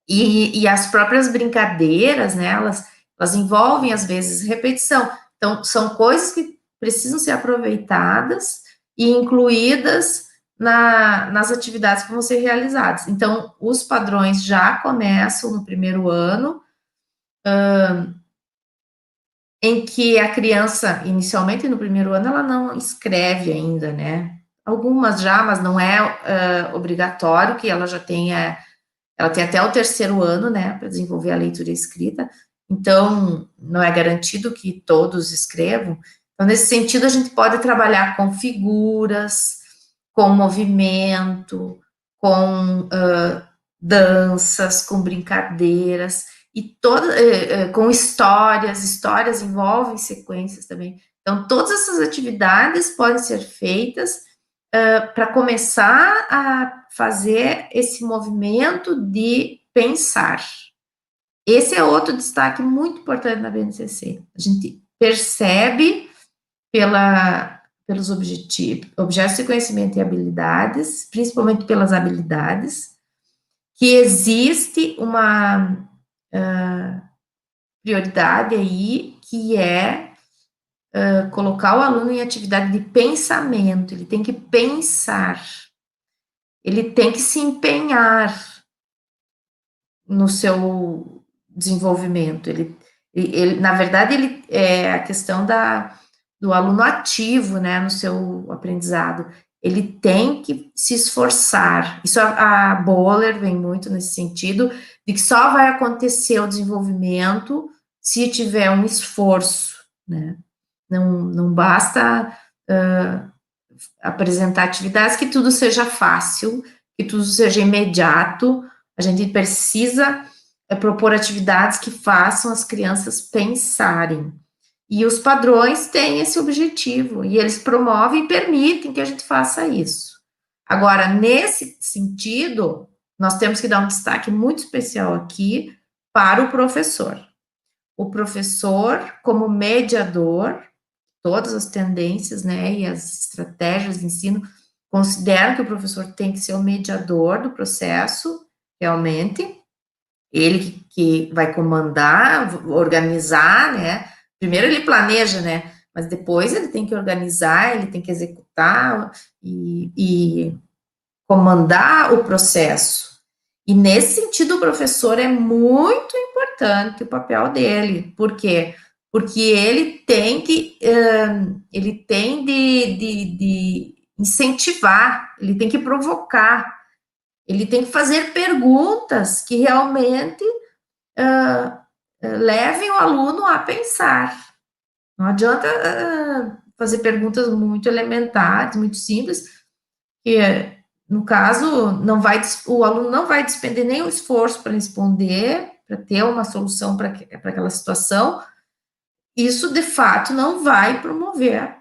e as próprias brincadeiras, né, elas envolvem, às vezes, repetição. Então, são coisas que precisam ser aproveitadas e incluídas nas atividades que vão ser realizadas. Então, os padrões já começam no primeiro ano, em que a criança, inicialmente no primeiro ano, ela não escreve ainda, né? Algumas já, mas não é obrigatório que ela já tenha. Ela tem até o terceiro ano, né, para desenvolver a leitura e escrita, então não é garantido que todos escrevam. Então, nesse sentido, a gente pode trabalhar com figuras, com movimento, com danças, com brincadeiras, e com histórias envolvem sequências também. Então, todas essas atividades podem ser feitas para começar a fazer esse movimento de pensar. Esse é outro destaque muito importante na BNCC. A gente percebe pelos objetos de conhecimento e habilidades, principalmente pelas habilidades, que existe uma prioridade aí, que é colocar o aluno em atividade de pensamento. Ele tem que pensar, ele tem que se empenhar no seu desenvolvimento. Na verdade, é a questão do aluno ativo, né, no seu aprendizado. Ele tem que se esforçar. Isso a Boller vem muito nesse sentido, de que só vai acontecer o desenvolvimento se tiver um esforço, né? Não basta apresentar atividades que tudo seja fácil, que tudo seja imediato. A gente precisa propor atividades que façam as crianças pensarem. E os padrões têm esse objetivo, e eles promovem e permitem que a gente faça isso. Agora, nesse sentido, nós temos que dar um destaque muito especial aqui para o professor. O professor, como mediador, todas as tendências, né, e as estratégias de ensino consideram que o professor tem que ser o mediador do processo, realmente, ele que vai comandar, organizar, né, primeiro ele planeja, né, mas depois ele tem que organizar, ele tem que executar e comandar o processo. E nesse sentido, o professor é muito importante o papel dele. Por quê? Porque ele tem de incentivar, ele tem que provocar, ele tem que fazer perguntas que realmente levem o aluno a pensar. Não adianta fazer perguntas muito elementares, muito simples, que, no caso, o aluno não vai despender nem o esforço para responder, para ter uma solução para aquela situação. Isso, de fato, não vai promover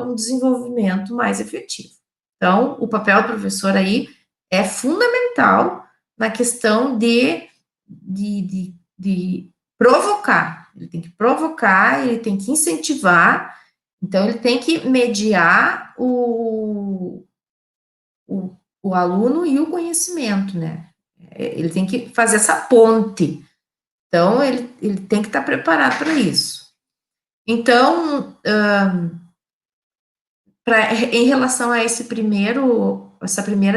um desenvolvimento mais efetivo. Então, o papel do professor aí é fundamental na questão de provocar. Ele tem que provocar, ele tem que incentivar, então ele tem que mediar o aluno e o conhecimento, né? Ele tem que fazer essa ponte. Então, ele tem que estar preparado para isso. Então, em relação a essa primeira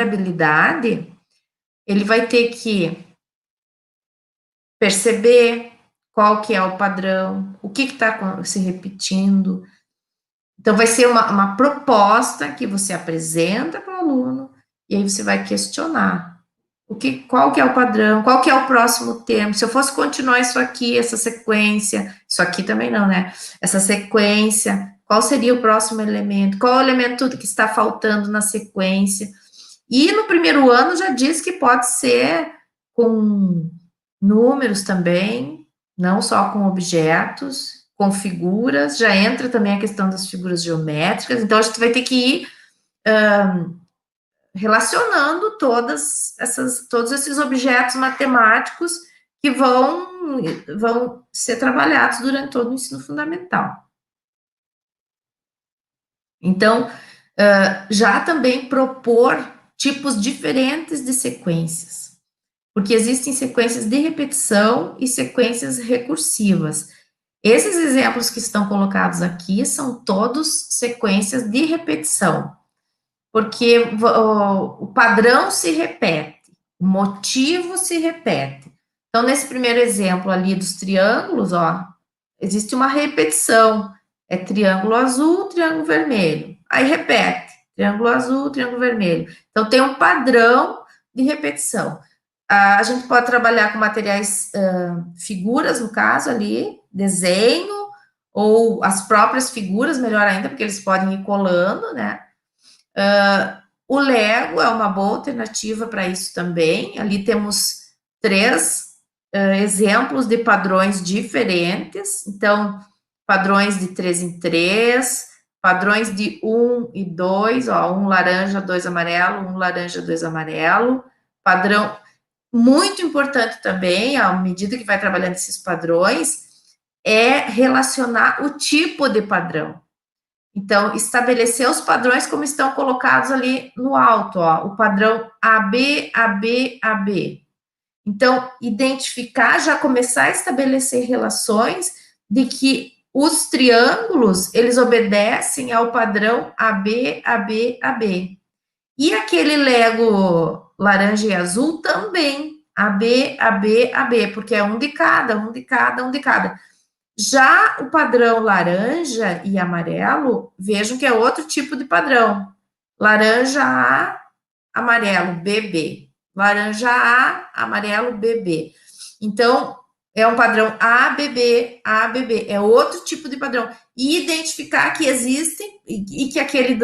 habilidade, ele vai ter que perceber qual que é o padrão, o que está se repetindo. Então, vai ser uma proposta que você apresenta para o aluno, e aí você vai questionar. Qual que é o padrão? Qual que é o próximo termo? Se eu fosse continuar isso aqui, essa sequência, isso aqui também não, né? Essa sequência, qual seria o próximo elemento? Qual é o elemento que está faltando na sequência? E no primeiro ano já diz que pode ser com números também, não só com objetos, com figuras, já entra também a questão das figuras geométricas, então a gente vai ter que ir relacionando todos esses objetos matemáticos que vão ser trabalhados durante todo o ensino fundamental. Então, já também propor tipos diferentes de sequências, porque existem sequências de repetição e sequências recursivas. Esses exemplos que estão colocados aqui são todos sequências de repetição, porque o padrão se repete, o motivo se repete. Então, nesse primeiro exemplo ali dos triângulos, ó, existe uma repetição, é triângulo azul, triângulo vermelho. Aí repete, triângulo azul, triângulo vermelho. Então, tem um padrão de repetição. A gente pode trabalhar com materiais, figuras, no caso ali, desenho, ou as próprias figuras, melhor ainda, porque eles podem ir colando, né? O Lego é uma boa alternativa para isso também. Ali temos 3 exemplos de padrões diferentes. Então, padrões de 3 em 3, padrões de 1 e 2, ó, 1 laranja, 2 amarelo, 1 laranja, 2 amarelo. Padrão muito importante também, à medida que vai trabalhando esses padrões, é relacionar o tipo de padrão. Então, estabelecer os padrões como estão colocados ali no alto, ó, o padrão AB, AB, AB. Então, identificar, já começar a estabelecer relações de que os triângulos, eles obedecem ao padrão AB, AB, AB. E aquele Lego laranja e azul também, AB, AB, AB, porque é um de cada, um de cada, um de cada. Já o padrão laranja e amarelo, vejam que é outro tipo de padrão. Laranja A, amarelo BB. Laranja A, amarelo BB. Então, é um padrão ABB, ABB. É outro tipo de padrão. E identificar que existem e que aquele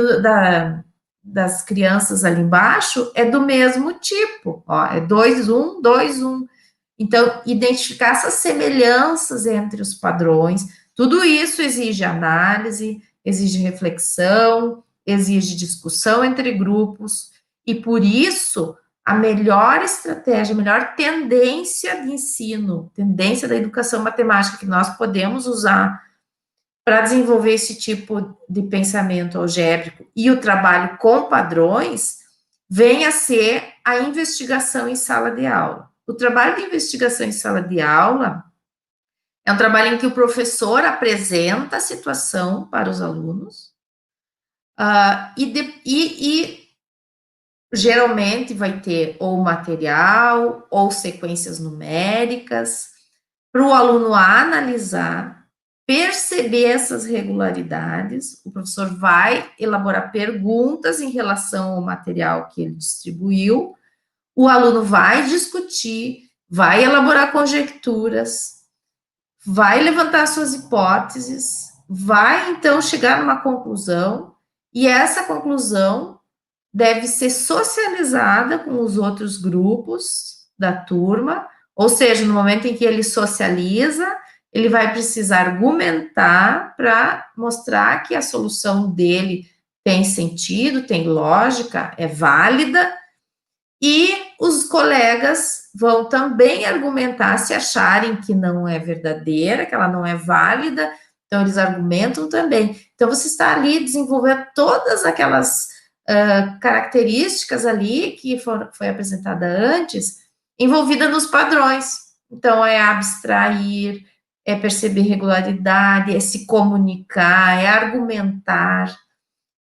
das crianças ali embaixo é do mesmo tipo. Ó, é 2, 1, 2, 1. Então, identificar essas semelhanças entre os padrões, tudo isso exige análise, exige reflexão, exige discussão entre grupos, e por isso, a melhor estratégia, a melhor tendência de ensino, tendência da educação matemática que nós podemos usar para desenvolver esse tipo de pensamento algébrico e o trabalho com padrões, vem a ser a investigação em sala de aula. O trabalho de investigação em sala de aula é um trabalho em que o professor apresenta a situação para os alunos e geralmente vai ter ou material ou sequências numéricas para o aluno analisar, perceber essas regularidades. O professor vai elaborar perguntas em relação ao material que ele distribuiu. O aluno vai discutir, vai elaborar conjecturas, vai levantar suas hipóteses, vai então chegar numa conclusão, e essa conclusão deve ser socializada com os outros grupos da turma, ou seja, no momento em que ele socializa, ele vai precisar argumentar para mostrar que a solução dele tem sentido, tem lógica, é válida. E os colegas vão também argumentar se acharem que não é verdadeira, que ela não é válida, então eles argumentam também. Então, você está ali desenvolvendo todas aquelas características ali que foi apresentada antes, envolvida nos padrões. Então, é abstrair, é perceber regularidade, é se comunicar, é argumentar,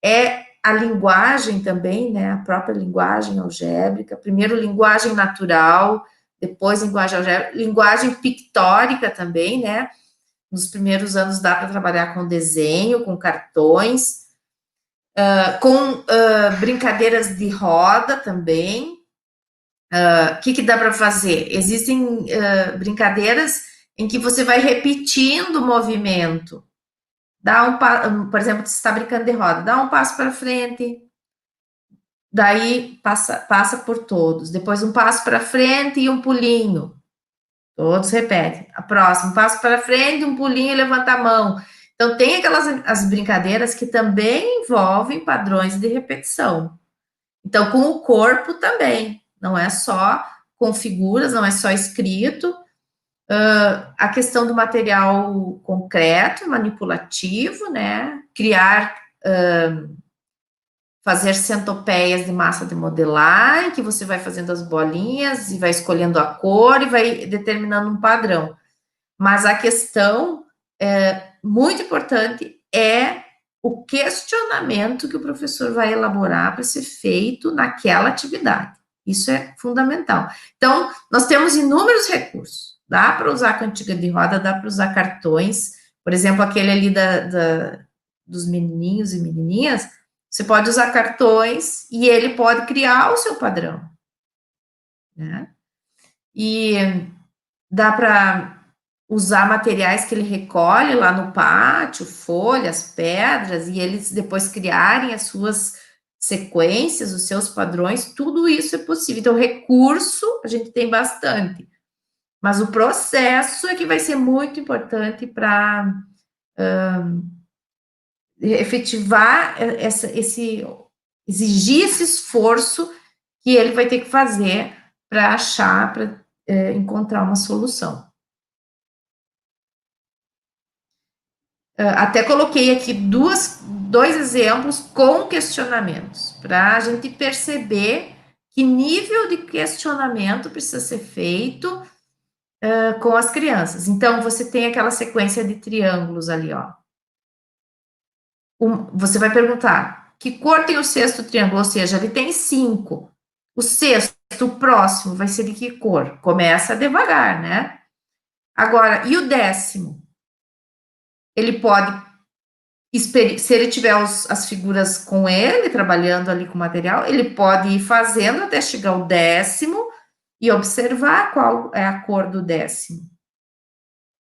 é a linguagem também, né, a própria linguagem algébrica, primeiro linguagem natural, depois linguagem algébrica, linguagem pictórica também, né, nos primeiros anos dá para trabalhar com desenho, com cartões, com brincadeiras de roda também. O que dá para fazer? Existem brincadeiras em que você vai repetindo o movimento. Por exemplo, você está brincando de roda, dá um passo para frente, daí passa por todos, depois um passo para frente e um pulinho, Todos repetem. A próxima, passo para frente, um pulinho e levanta a mão. Então, tem aquelas as brincadeiras que também envolvem padrões de repetição. Então, com o corpo também, não é só com figuras, não é só escrito. A questão do material concreto, manipulativo, né? Criar, fazer centopeias de massa de modelagem, que você vai fazendo as bolinhas e vai escolhendo a cor e vai determinando um padrão. Mas a questão muito importante é o questionamento que o professor vai elaborar para ser feito naquela atividade. Isso é fundamental. Então, nós temos inúmeros recursos. Dá para usar cantiga de roda, dá para usar cartões. Por exemplo, aquele ali dos menininhos e menininhas, você pode usar cartões e ele pode criar o seu padrão. Né? E dá para usar materiais que ele recolhe lá no pátio, folhas, pedras, e eles depois criarem as suas sequências, os seus padrões, tudo isso é possível. Então, recurso a gente tem bastante, mas o processo é que vai ser muito importante para efetivar exigir esse esforço que ele vai ter que fazer para achar, para encontrar uma solução. Até coloquei aqui dois exemplos com questionamentos, para a gente perceber que nível de questionamento precisa ser feito com as crianças. Então, você tem aquela sequência de triângulos ali, ó. Você vai perguntar, que cor tem o sexto triângulo? Ou seja, ele tem 5. O sexto, o próximo, vai ser de que cor? Começa devagar, né? Agora, e o 10º? Ele pode, se ele tiver as figuras com ele, trabalhando ali com o material, ele pode ir fazendo até chegar ao 10º e observar qual é a cor do 10º.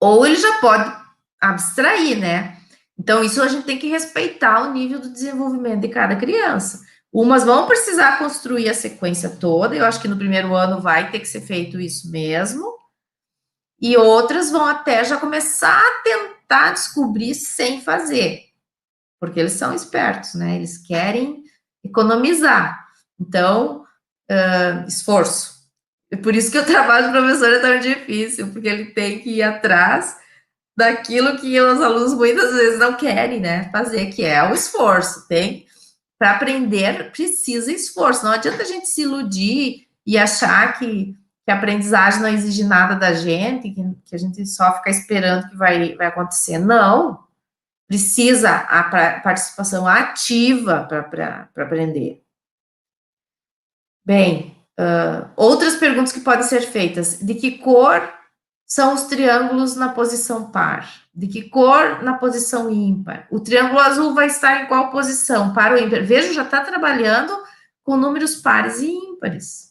Ou ele já pode abstrair, né? Então, isso a gente tem que respeitar o nível do desenvolvimento de cada criança. Umas vão precisar construir a sequência toda, eu acho que no primeiro ano vai ter que ser feito isso mesmo, e outras vão até já começar a tentar descobrir sem fazer, porque eles são espertos, né? Eles querem economizar. Então, esforço. É por isso que o trabalho do professor é tão difícil, porque ele tem que ir atrás daquilo que os alunos muitas vezes não querem, né, fazer, que é o esforço. Para aprender, precisa esforço. Não adianta a gente se iludir e achar que a aprendizagem não exige nada da gente, que a gente só fica esperando que vai acontecer. Não. Precisa a participação ativa para aprender. Bem, outras perguntas que podem ser feitas. De que cor são os triângulos na posição par? De que cor na posição ímpar? O triângulo azul vai estar em qual posição? Par ou ímpar? Veja, já está trabalhando com números pares e ímpares.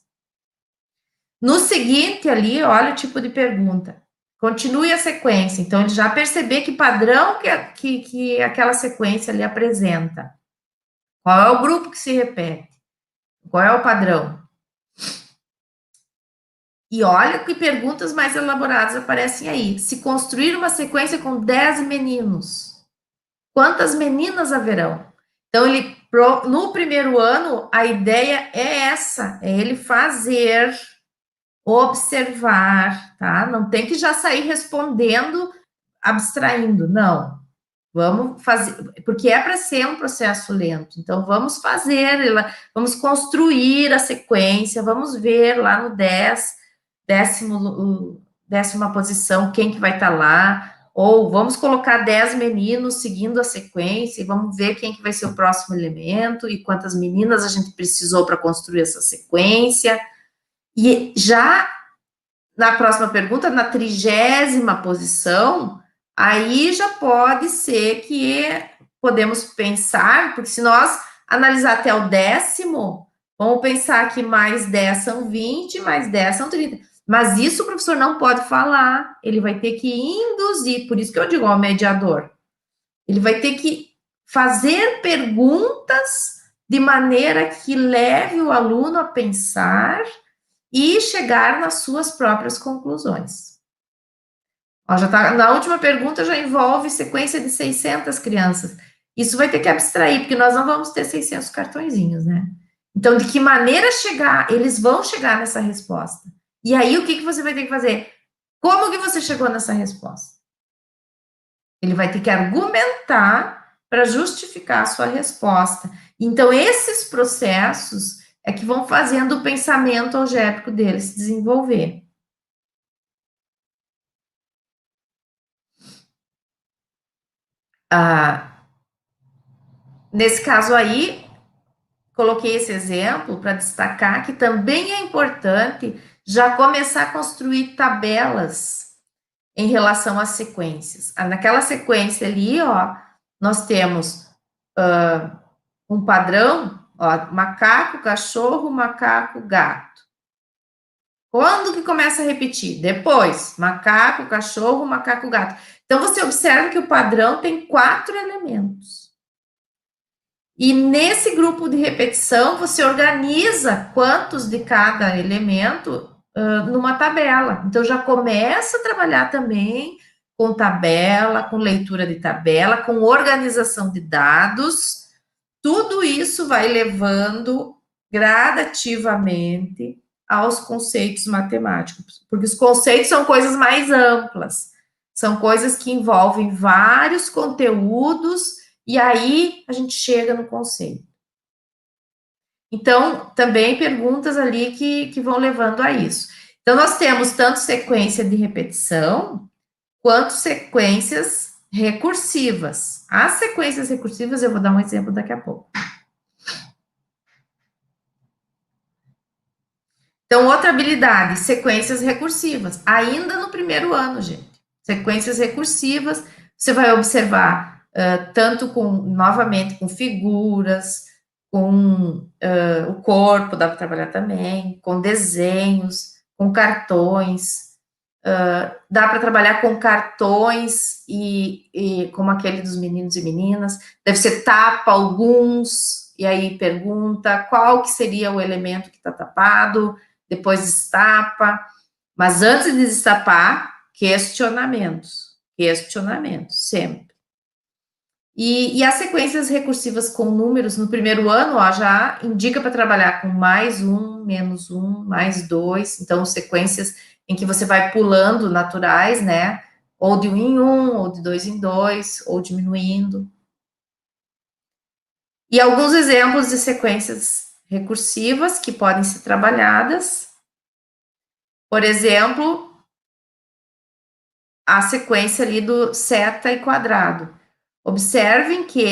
No seguinte ali, olha o tipo de pergunta. Continue a sequência. Então, ele já percebeu que padrão que aquela sequência ali apresenta. Qual é o grupo que se repete? Qual é o padrão? E olha que perguntas mais elaboradas aparecem aí. Se construir uma sequência com 10 meninos, quantas meninas haverão? Então, no primeiro ano, a ideia é essa, é ele fazer, observar, tá? Não tem que já sair respondendo, abstraindo, não. Vamos fazer, porque é para ser um processo lento. Então, vamos fazer, vamos construir a sequência, vamos ver lá no 10ª posição, quem que vai estar lá, ou vamos colocar 10 meninos seguindo a sequência, e vamos ver quem que vai ser o próximo elemento, e quantas meninas a gente precisou para construir essa sequência, e já na próxima pergunta, na 30ª posição, aí já pode ser que podemos pensar, porque se nós analisar até o 10º, vamos pensar que mais 10 são 20, mais 10 são 30. Mas isso o professor não pode falar, ele vai ter que induzir, por isso que eu digo ao mediador. Ele vai ter que fazer perguntas de maneira que leve o aluno a pensar e chegar nas suas próprias conclusões. Ó, já tá, na última pergunta já envolve sequência de 600 crianças. Isso vai ter que abstrair, porque nós não vamos ter 600 cartõezinhos, né? Então, de que maneira chegar? Eles vão chegar nessa resposta. E aí, o que você vai ter que fazer? Como que você chegou nessa resposta? Ele vai ter que argumentar para justificar a sua resposta. Então, esses processos é que vão fazendo o pensamento algébrico dele se desenvolver. Nesse caso aí, coloquei esse exemplo para destacar que também é importante já começar a construir tabelas em relação às sequências. Naquela sequência ali, ó, nós temos um padrão, ó, macaco, cachorro, macaco, gato. Quando que começa a repetir? Depois, macaco, cachorro, macaco, gato. Então, você observa que o padrão tem 4 elementos. E nesse grupo de repetição, você organiza quantos de cada elemento numa tabela. Então, já começa a trabalhar também com tabela, com leitura de tabela, com organização de dados. Tudo isso vai levando gradativamente aos conceitos matemáticos, porque os conceitos são coisas mais amplas, são coisas que envolvem vários conteúdos, e aí a gente chega no conceito. Então, também perguntas ali que vão levando a isso. Então, nós temos tanto sequência de repetição, quanto sequências recursivas. As sequências recursivas, eu vou dar um exemplo daqui a pouco. Então, outra habilidade, sequências recursivas. Ainda no primeiro ano, gente. Sequências recursivas, você vai observar tanto novamente, com figuras, com o corpo, dá para trabalhar também, com desenhos, com cartões. Dá para trabalhar com cartões e como aquele dos meninos e meninas. Deve ser tapa alguns, e aí pergunta qual que seria o elemento que está tapado, depois destapa, mas antes de destapar, questionamentos, sempre. E as sequências recursivas com números no primeiro ano, ó, já indica para trabalhar com mais 1, menos 1, mais 2, então sequências em que você vai pulando naturais, né, ou de 1 em 1, ou de 2 em 2, ou diminuindo. E alguns exemplos de sequências recursivas que podem ser trabalhadas. Por exemplo, a sequência ali do seta e quadrado. Observem que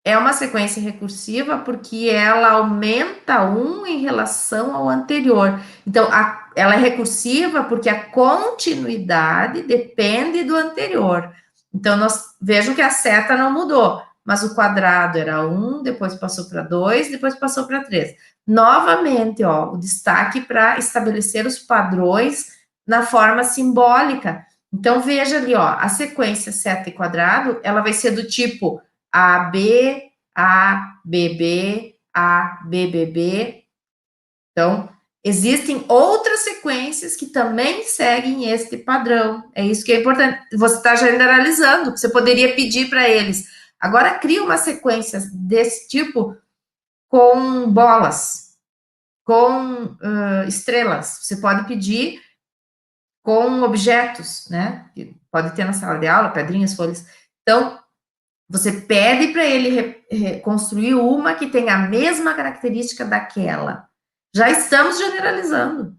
é uma sequência recursiva porque ela aumenta um em relação ao anterior. Então, ela é recursiva porque a continuidade depende do anterior. Então, vejam que a seta não mudou, mas o quadrado era 1, depois passou para 2, depois passou para 3. Novamente, ó, o destaque para estabelecer os padrões na forma simbólica. Então, veja ali, ó, a sequência seta e quadrado, ela vai ser do tipo AB, ABB, ABBB. Então, existem outras sequências que também seguem este padrão. É isso que é importante. Você está generalizando, você poderia pedir para eles. Agora, cria uma sequência desse tipo com bolas, com estrelas. Você pode pedir com objetos, né? Pode ter na sala de aula, pedrinhas, folhas. Então, você pede para ele construir uma que tenha a mesma característica daquela. Já estamos generalizando,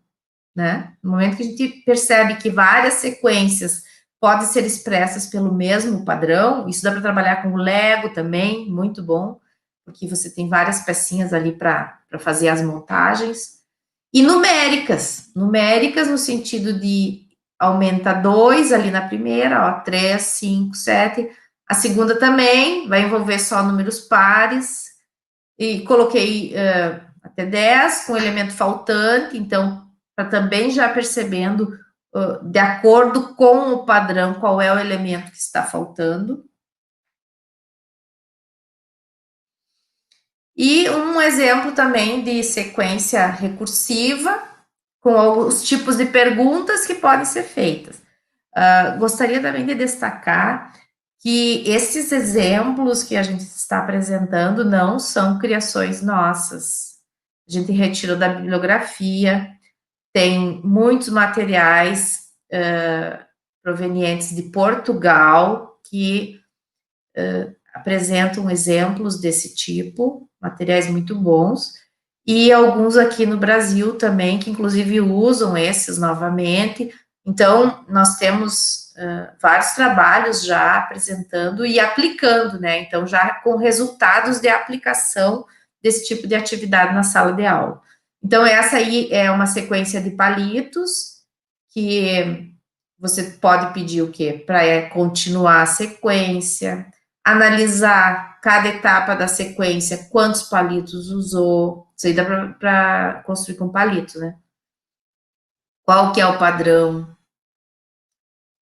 né? No momento que a gente percebe que várias sequências podem ser expressas pelo mesmo padrão, isso dá para trabalhar com o Lego também, muito bom, porque você tem várias pecinhas ali para fazer as montagens. E numéricas no sentido de aumenta 2 ali na primeira, ó, 3, 5, 7. A segunda também vai envolver só números pares. E coloquei até 10 com elemento faltante, então, para também já percebendo, de acordo com o padrão, qual é o elemento que está faltando. E um exemplo também de sequência recursiva, com os tipos de perguntas que podem ser feitas. Gostaria também de destacar que esses exemplos que a gente está apresentando não são criações nossas. A gente retirou da bibliografia, tem muitos materiais provenientes de Portugal que apresentam exemplos desse tipo, materiais muito bons, e alguns aqui no Brasil também, que inclusive usam esses novamente. Então, nós temos vários trabalhos já apresentando e aplicando, né? Então, já com resultados de aplicação desse tipo de atividade na sala de aula. Então, essa aí é uma sequência de palitos, que você pode pedir o quê? Para continuar a sequência, analisar cada etapa da sequência, quantos palitos usou. Isso aí dá para construir com palito, né? Qual que é o padrão?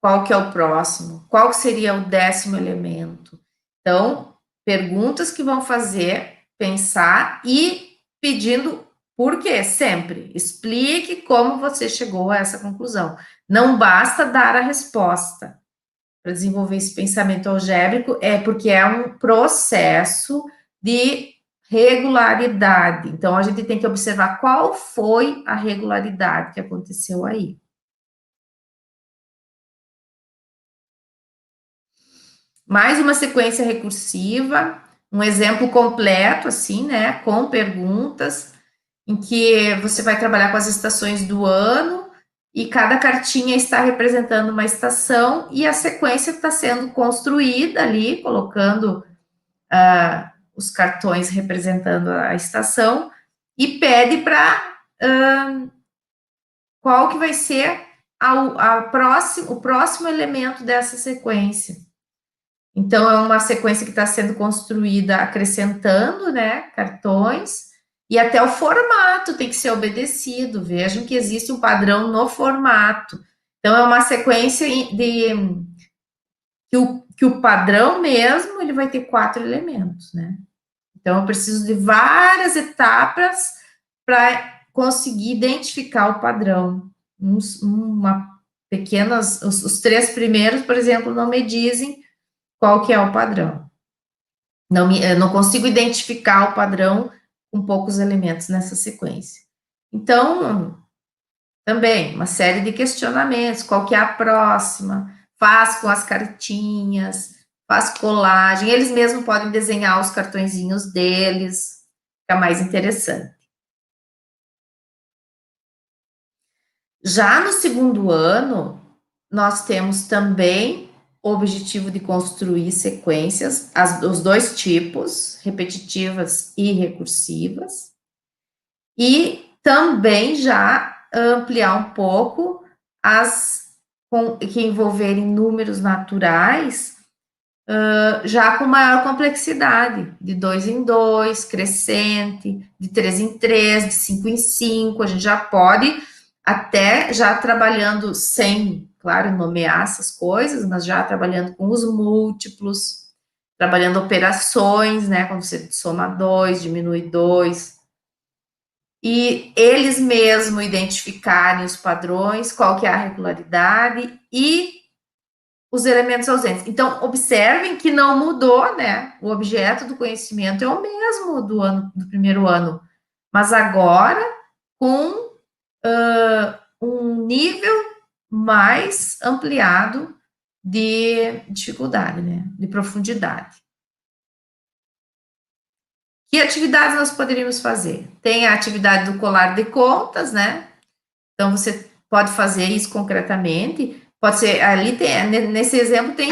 Qual que é o próximo? Qual que seria o 10º elemento? Então, perguntas que vão fazer pensar e pedindo por quê, sempre. Explique como você chegou a essa conclusão. Não basta dar a resposta. Para desenvolver esse pensamento algébrico é porque é um processo de regularidade. Então, a gente tem que observar qual foi a regularidade que aconteceu aí. Mais uma sequência recursiva, um exemplo completo, assim, né, com perguntas, em que você vai trabalhar com as estações do ano, e cada cartinha está representando uma estação, e a sequência está sendo construída ali, colocando os cartões representando a estação, e pede para qual que vai ser o próximo elemento dessa sequência. Então, é uma sequência que está sendo construída acrescentando, né, cartões, e até o formato tem que ser obedecido. Vejam que existe um padrão no formato. Então, é uma sequência que o padrão mesmo, ele vai ter 4 elementos, né? Então, eu preciso de várias etapas para conseguir identificar o padrão. Os 3 primeiros, por exemplo, não me dizem qual que é o padrão. Eu não consigo identificar o padrão com poucos elementos nessa sequência. Então, também, uma série de questionamentos, qual que é a próxima, faz com as cartinhas, faz colagem, eles mesmos podem desenhar os cartõezinhos deles, fica mais interessante. Já no segundo ano, nós temos também o objetivo de construir sequências, os 2 tipos, repetitivas e recursivas, e também já ampliar um pouco que envolverem números naturais, já com maior complexidade, de 2 em 2, crescente, de 3 em 3, de 5 em 5, a gente já pode até já trabalhando sem, claro, nomear essas coisas, mas já trabalhando com os múltiplos, trabalhando operações, né, quando você soma 2, diminui 2, e eles mesmos identificarem os padrões, qual que é a regularidade e os elementos ausentes. Então, observem que não mudou, né, o objeto do conhecimento é o mesmo do primeiro ano, mas agora com um nível mais ampliado de dificuldade, né, de profundidade. Que atividades nós poderíamos fazer? Tem a atividade do colar de contas, né? Então, você pode fazer isso concretamente. Pode ser, ali tem, nesse exemplo tem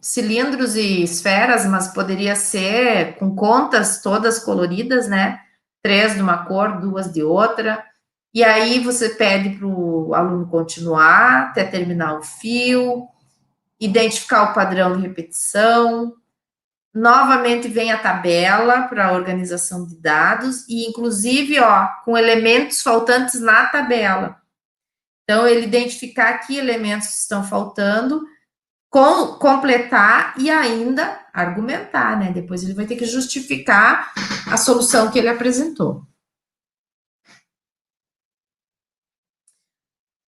cilindros e esferas, mas poderia ser com contas todas coloridas, né? 3 de uma cor, 2 de outra. E aí você pede para o aluno continuar até terminar o fio, identificar o padrão de repetição. Novamente vem a tabela para a organização de dados e, inclusive, com elementos faltantes na tabela. Então, ele identificar que elementos estão faltando, completar e ainda argumentar, né? Depois ele vai ter que justificar a solução que ele apresentou.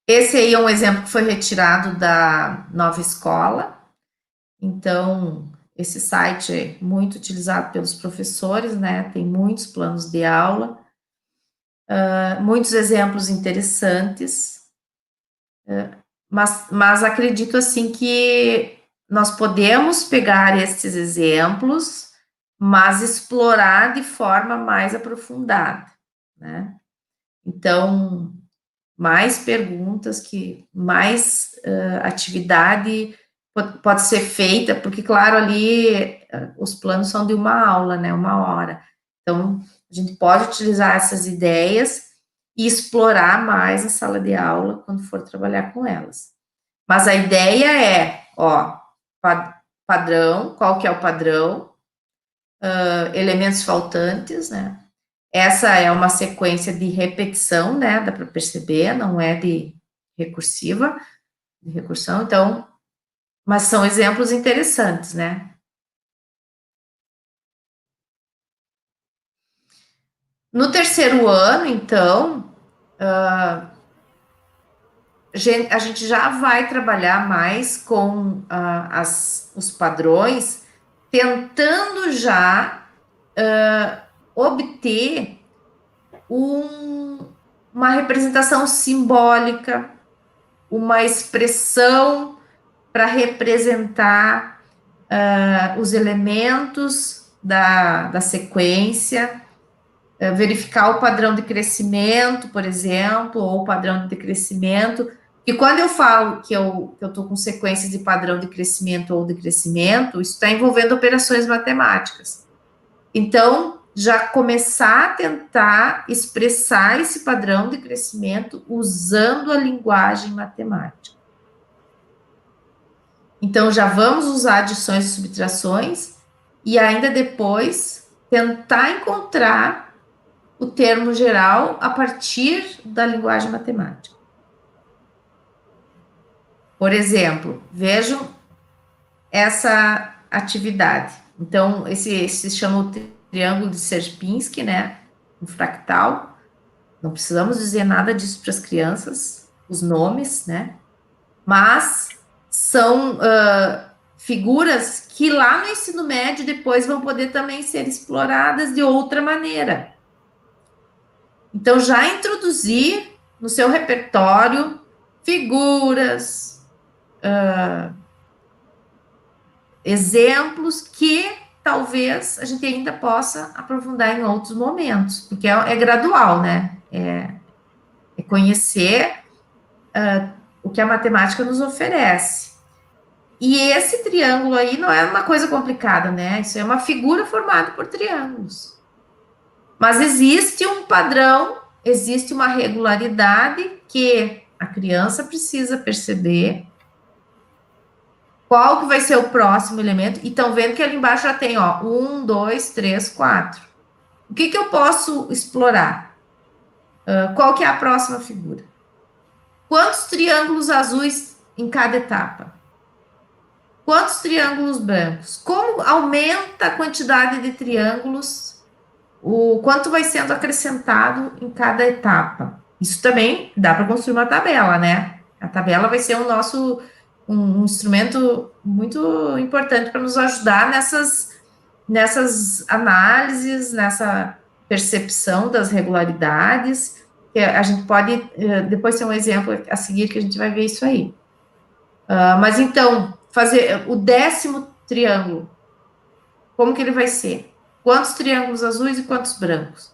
Esse aí é um exemplo que foi retirado da Nova Escola. Então, esse site é muito utilizado pelos professores, né? Tem muitos planos de aula, muitos exemplos interessantes, mas acredito assim que nós podemos pegar esses exemplos, mas explorar de forma mais aprofundada, né? Então, mais perguntas, que mais atividade pode ser feita, porque, claro, ali os planos são de uma aula, né, 1 hora. Então, a gente pode utilizar essas ideias e explorar mais a sala de aula quando for trabalhar com elas. Mas a ideia é, ó, padrão, qual que é o padrão? Elementos faltantes, né? Essa é uma sequência de repetição, né? Dá para perceber, não é de recursiva, de recursão, então, mas são exemplos interessantes, né? No terceiro ano, então, a gente já vai trabalhar mais com os padrões, tentando já obter uma representação simbólica, uma expressão para representar os elementos da sequência, verificar o padrão de crescimento, por exemplo, ou o padrão de decrescimento. E quando eu falo que eu estou com sequências de padrão de crescimento ou decrescimento, isso está envolvendo operações matemáticas. Então, já começar a tentar expressar esse padrão de crescimento usando a linguagem matemática. Então, já vamos usar adições e subtrações e ainda depois tentar encontrar o termo geral a partir da linguagem matemática. Por exemplo, vejam essa atividade. Então, esse se chama o triângulo de Sierpinski, né? Um fractal. Não precisamos dizer nada disso para as crianças, os nomes, né? Mas são figuras que lá no ensino médio depois vão poder também ser exploradas de outra maneira. Então, já introduzir no seu repertório figuras, exemplos que talvez a gente ainda possa aprofundar em outros momentos, porque é gradual, né? É conhecer o que a matemática nos oferece. E esse triângulo aí não é uma coisa complicada, né? Isso é uma figura formada por triângulos. Mas existe um padrão, existe uma regularidade que a criança precisa perceber qual que vai ser o próximo elemento. E estão vendo que ali embaixo já tem, ó, 1, 2, 3, 4. O que eu posso explorar? Qual que é a próxima figura? Quantos triângulos azuis em cada etapa? Quantos triângulos brancos? Como aumenta a quantidade de triângulos? O quanto vai sendo acrescentado em cada etapa? Isso também dá para construir uma tabela, né? A tabela vai ser um instrumento muito importante para nos ajudar nessas análises, nessa percepção das regularidades. Que a gente pode depois ter um exemplo a seguir que a gente vai ver isso aí. Mas então, fazer o 10º triângulo, como que ele vai ser? Quantos triângulos azuis e quantos brancos?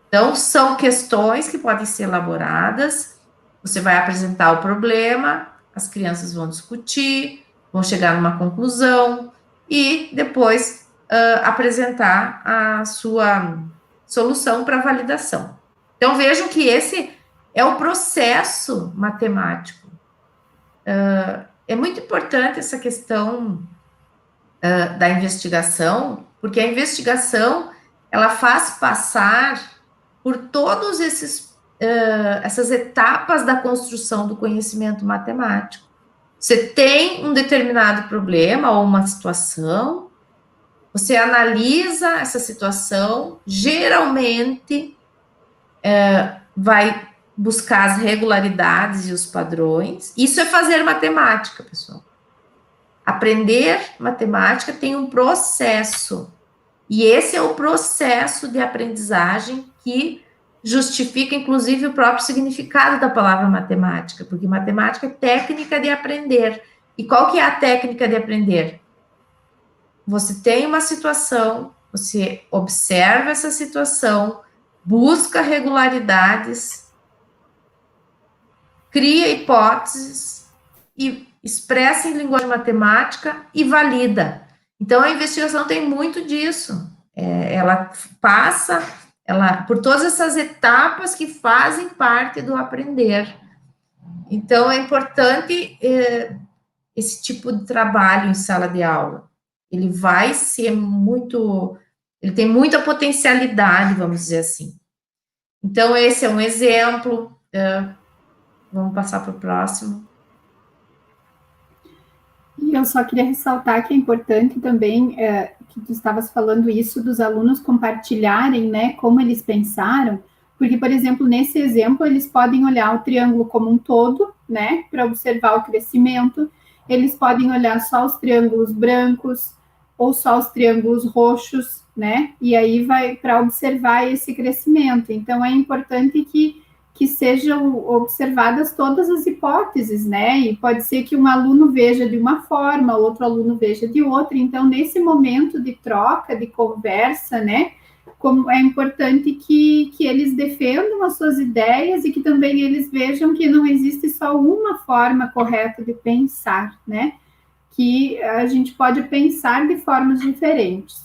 Então, são questões que podem ser elaboradas, você vai apresentar o problema, as crianças vão discutir, vão chegar numa conclusão e depois apresentar a sua solução para validação. Então, vejam que esse é o processo matemático. É muito importante essa questão da investigação, porque a investigação, ela faz passar por todos essas etapas da construção do conhecimento matemático. Você tem um determinado problema ou uma situação, você analisa essa situação, geralmente vai buscar as regularidades e os padrões. Isso é fazer matemática, pessoal. Aprender matemática tem um processo. E esse é o processo de aprendizagem que justifica, inclusive, o próprio significado da palavra matemática, porque matemática é técnica de aprender. E qual que é a técnica de aprender? Você tem uma situação, você observa essa situação, busca regularidades, cria hipóteses e expressa em linguagem matemática e valida. Então, a investigação tem muito disso. Ela passa por todas essas etapas que fazem parte do aprender. Então, é importante esse tipo de trabalho em sala de aula. Ele vai ser ele tem muita potencialidade, vamos dizer assim. Então, esse é um exemplo. Vamos passar para o próximo. E eu só queria ressaltar que é importante também, que tu estavas falando isso, dos alunos compartilharem, né, como eles pensaram, porque, por exemplo, nesse exemplo, eles podem olhar o triângulo como um todo, né, para observar o crescimento, eles podem olhar só os triângulos brancos, ou só os triângulos roxos, né, e aí vai para observar esse crescimento. Então, é importante que sejam observadas todas as hipóteses, né? E pode ser que um aluno veja de uma forma, outro aluno veja de outra. Então, nesse momento de troca, de conversa, né? Como é importante que eles defendam as suas ideias e que também eles vejam que não existe só uma forma correta de pensar, né? Que a gente pode pensar de formas diferentes.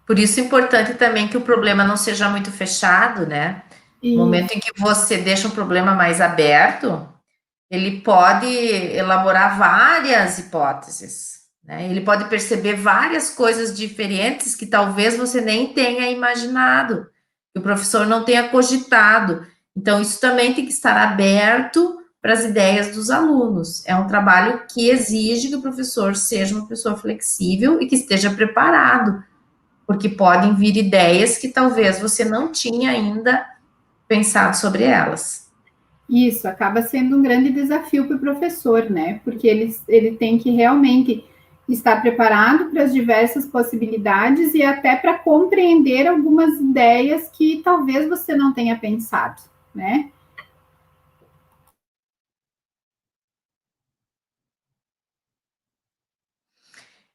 Por isso é importante também que o problema não seja muito fechado, né? No momento em que você deixa um problema mais aberto, ele pode elaborar várias hipóteses, né? Ele pode perceber várias coisas diferentes que talvez você nem tenha imaginado, que o professor não tenha cogitado. Então, isso também tem que estar aberto para as ideias dos alunos. É um trabalho que exige que o professor seja uma pessoa flexível e que esteja preparado, porque podem vir ideias que talvez você não tinha ainda pensado sobre elas. Isso, acaba sendo um grande desafio para o professor, né? Porque ele tem que realmente estar preparado para as diversas possibilidades e até para compreender algumas ideias que talvez você não tenha pensado, né?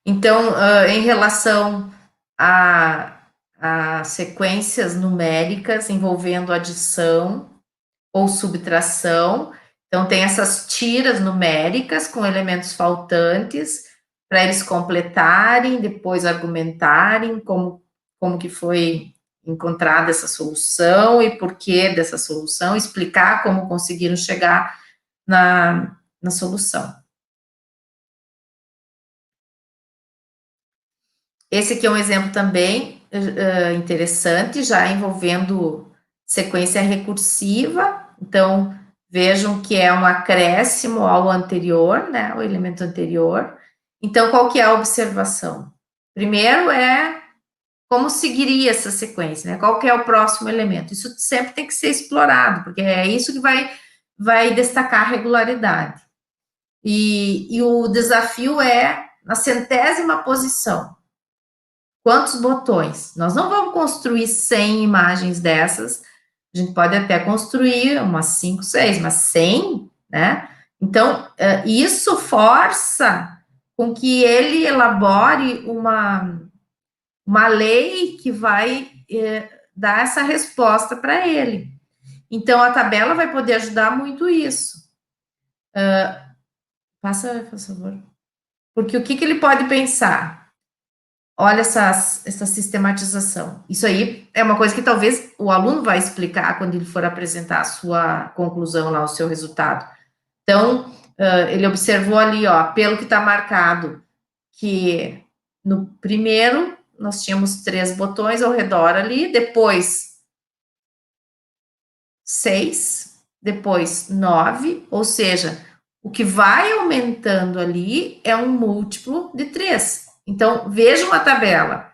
Então, em relação a sequências numéricas envolvendo adição ou subtração, então tem essas tiras numéricas com elementos faltantes para eles completarem, depois argumentarem como que foi encontrada essa solução e por que dessa solução, explicar como conseguiram chegar na solução. Esse aqui é um exemplo também interessante, já envolvendo sequência recursiva. Então, vejam que é um acréscimo ao anterior, né, o elemento anterior. Então, qual que é a observação? Primeiro é como seguiria essa sequência, né? Qual que é o próximo elemento? Isso sempre tem que ser explorado, porque é isso que vai destacar a regularidade. E o desafio é na 100ª posição. Quantos botões? Nós não vamos construir 100 imagens dessas, a gente pode até construir umas 5, 6, mas 100, né? Então, isso força com que ele elabore uma lei que vai dar essa resposta para ele. Então, a tabela vai poder ajudar muito isso. Passa, por favor. Porque o que ele pode pensar? Olha essa sistematização. Isso aí é uma coisa que talvez o aluno vai explicar quando ele for apresentar a sua conclusão lá, o seu resultado. Então, ele observou ali, ó, pelo que está marcado, que no primeiro nós tínhamos 3 botões ao redor ali, depois 6, depois 9, ou seja, o que vai aumentando ali é um múltiplo de 3. Então, vejam a tabela.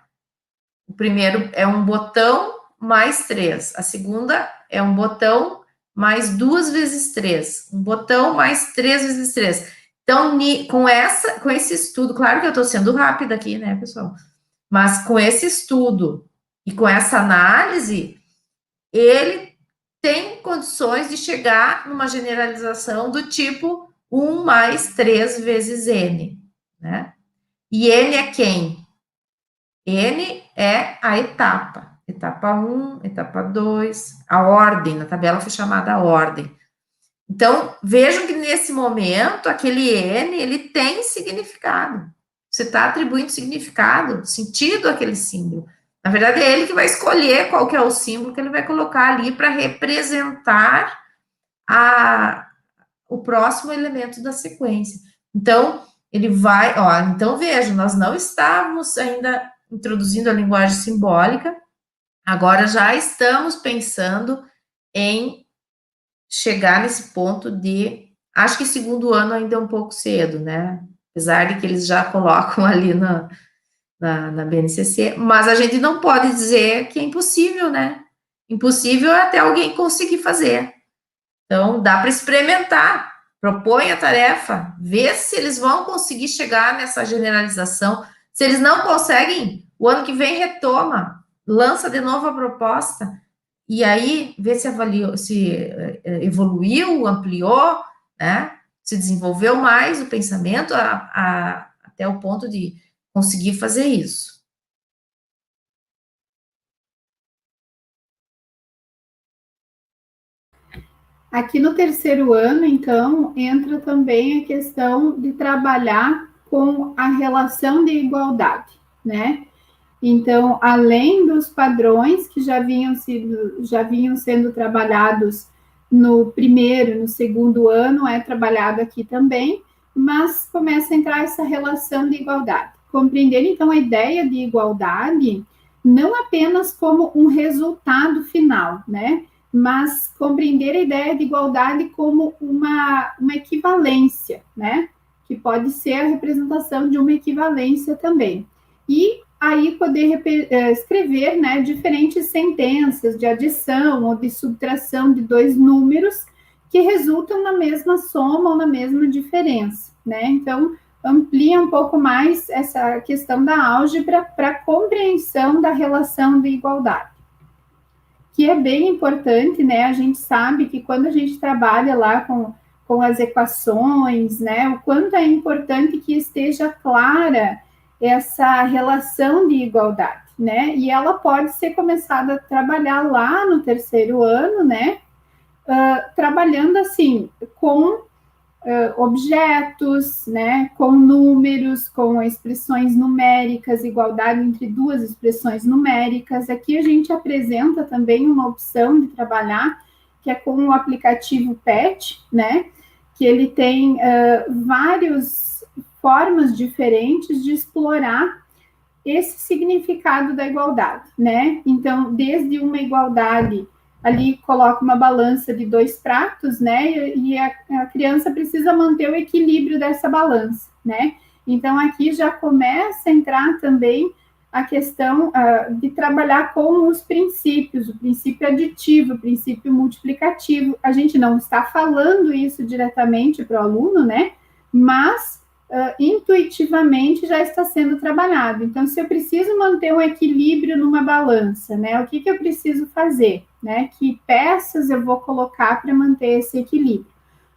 O primeiro é um botão mais 3. A segunda é um botão mais 2 vezes 3, um botão mais 3 vezes 3. Então, com esse estudo, claro que eu estou sendo rápida aqui, né, pessoal? Mas com esse estudo e com essa análise, ele tem condições de chegar numa generalização do tipo 1 mais 3 vezes N, né? E N é quem? N é a etapa. Etapa 1, etapa 2, a ordem, na tabela foi chamada ordem. Então, vejam que nesse momento, aquele N, ele tem significado. Você está atribuindo significado, sentido àquele símbolo. Na verdade, é ele que vai escolher qual que é o símbolo que ele vai colocar ali para representar o próximo elemento da sequência. Então, ele vai, então veja, nós não estávamos ainda introduzindo a linguagem simbólica, agora já estamos pensando em chegar nesse ponto acho que segundo ano ainda é um pouco cedo, né? Apesar de que eles já colocam ali na BNCC, mas a gente não pode dizer que é impossível, né? Impossível é até alguém conseguir fazer. Então, dá para experimentar, propõe a tarefa, vê se eles vão conseguir chegar nessa generalização. Se eles não conseguem, o ano que vem retoma, lança de novo a proposta, e aí vê se avaliou, se evoluiu, ampliou, né? Se desenvolveu mais o pensamento até o ponto de conseguir fazer isso. Aqui no terceiro ano, então, entra também a questão de trabalhar com a relação de igualdade, né? Então, além dos padrões que já vinham sendo trabalhados no primeiro, no segundo ano, é trabalhado aqui também, mas começa a entrar essa relação de igualdade. Compreender, então, a ideia de igualdade não apenas como um resultado final, né? Mas compreender a ideia de igualdade como uma equivalência, né? Que pode ser a representação de uma equivalência também. E aí poder escrever, né, diferentes sentenças de adição ou de subtração de dois números que resultam na mesma soma ou na mesma diferença, né? Então, amplia um pouco mais essa questão da álgebra para a compreensão da relação de igualdade, que é bem importante, né? A gente sabe que quando a gente trabalha lá com as equações, né, o quanto é importante que esteja clara essa relação de igualdade, né? E ela pode ser começada a trabalhar lá no terceiro ano, né? Trabalhando assim com objetos, né? Com números, com expressões numéricas, igualdade entre duas expressões numéricas. Aqui a gente apresenta também uma opção de trabalhar que é com o aplicativo PET, né? Que ele tem várias formas diferentes de explorar esse significado da igualdade, né? Então, desde uma igualdade, ali coloca uma balança de 2 pratos, né? E a criança precisa manter o equilíbrio dessa balança, né? Então, aqui já começa a entrar também a questão de trabalhar com os princípios, o princípio aditivo, o princípio multiplicativo. A gente não está falando isso diretamente para o aluno, né? Mas intuitivamente já está sendo trabalhado. Então, se eu preciso manter um equilíbrio numa balança, né, o que eu preciso fazer? Né, que peças eu vou colocar para manter esse equilíbrio?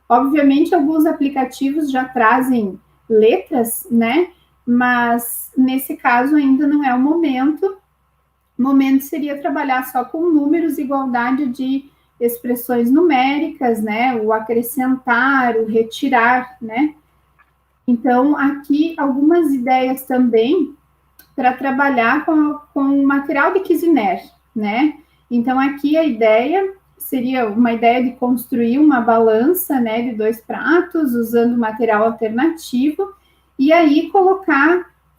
Obviamente, alguns aplicativos já trazem letras, né, mas nesse caso ainda não é o momento. O momento seria trabalhar só com números, igualdade de expressões numéricas, né, o acrescentar, o retirar, né. Então, aqui algumas ideias também para trabalhar com o material de Kiziner, né? Então, aqui a ideia seria uma ideia de construir uma balança, né, de 2 pratos, usando material alternativo, e aí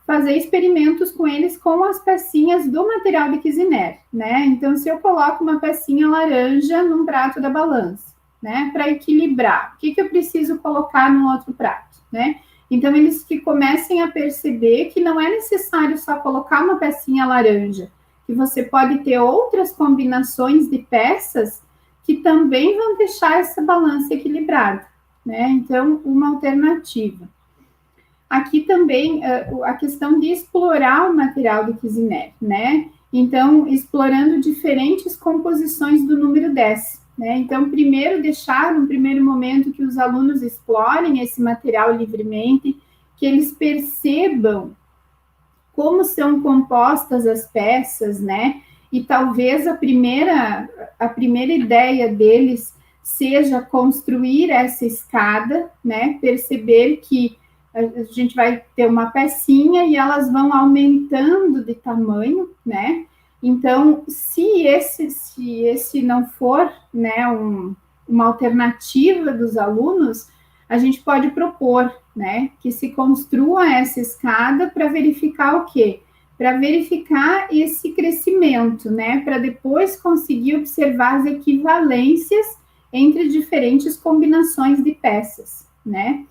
fazer experimentos com eles com as pecinhas do material de Kiziner, né? Então, se eu coloco uma pecinha laranja num prato da balança, né, para equilibrar, o que eu preciso colocar no outro prato, né? Então, eles que comecem a perceber que não é necessário só colocar uma pecinha laranja, que você pode ter outras combinações de peças que também vão deixar essa balança equilibrada, né? Então, uma alternativa. Aqui também a questão de explorar o material do Chisinau, né? Então, explorando diferentes composições do número 10, né? Então, primeiro deixar, no primeiro momento, que os alunos explorem esse material livremente, que eles percebam como são compostas as peças, né? E talvez a primeira ideia deles seja construir essa escada, né? Perceber que a gente vai ter uma pecinha e elas vão aumentando de tamanho, né? Então, se esse não for, né, uma alternativa dos alunos, a gente pode propor, né, que se construa essa escada para verificar o quê? Para verificar esse crescimento, né, para depois conseguir observar as equivalências entre diferentes combinações de peças, né?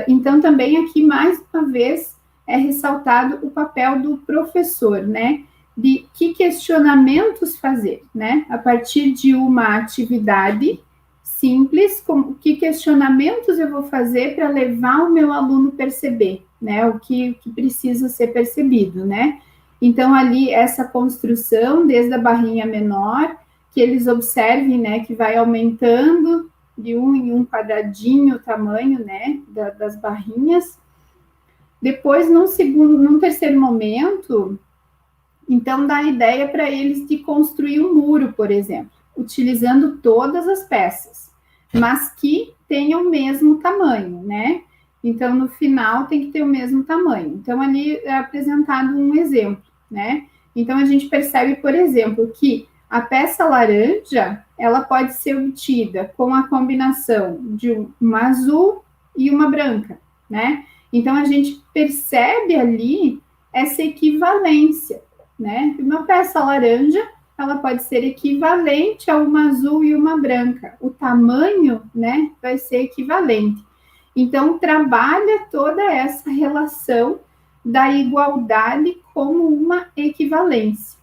Então, também aqui, mais uma vez, é ressaltado o papel do professor, né? De que questionamentos fazer, né? A partir de uma atividade simples, como que questionamentos eu vou fazer para levar o meu aluno a perceber, né? O que precisa ser percebido, né? Então, ali, essa construção, desde a barrinha menor, que eles observem, né, que vai aumentando de um em um quadradinho o tamanho, né, das barrinhas. Depois, num terceiro momento, então dá a ideia para eles de construir um muro, por exemplo, utilizando todas as peças, mas que tenham o mesmo tamanho, né? Então, no final, tem que ter o mesmo tamanho. Então, ali é apresentado um exemplo, né? Então, a gente percebe, por exemplo, que a peça laranja, ela pode ser obtida com a combinação de uma azul e uma branca, né? Então, a gente percebe ali essa equivalência, né? Uma peça laranja, ela pode ser equivalente a uma azul e uma branca. O tamanho, né, vai ser equivalente. Então, trabalha toda essa relação da igualdade como uma equivalência.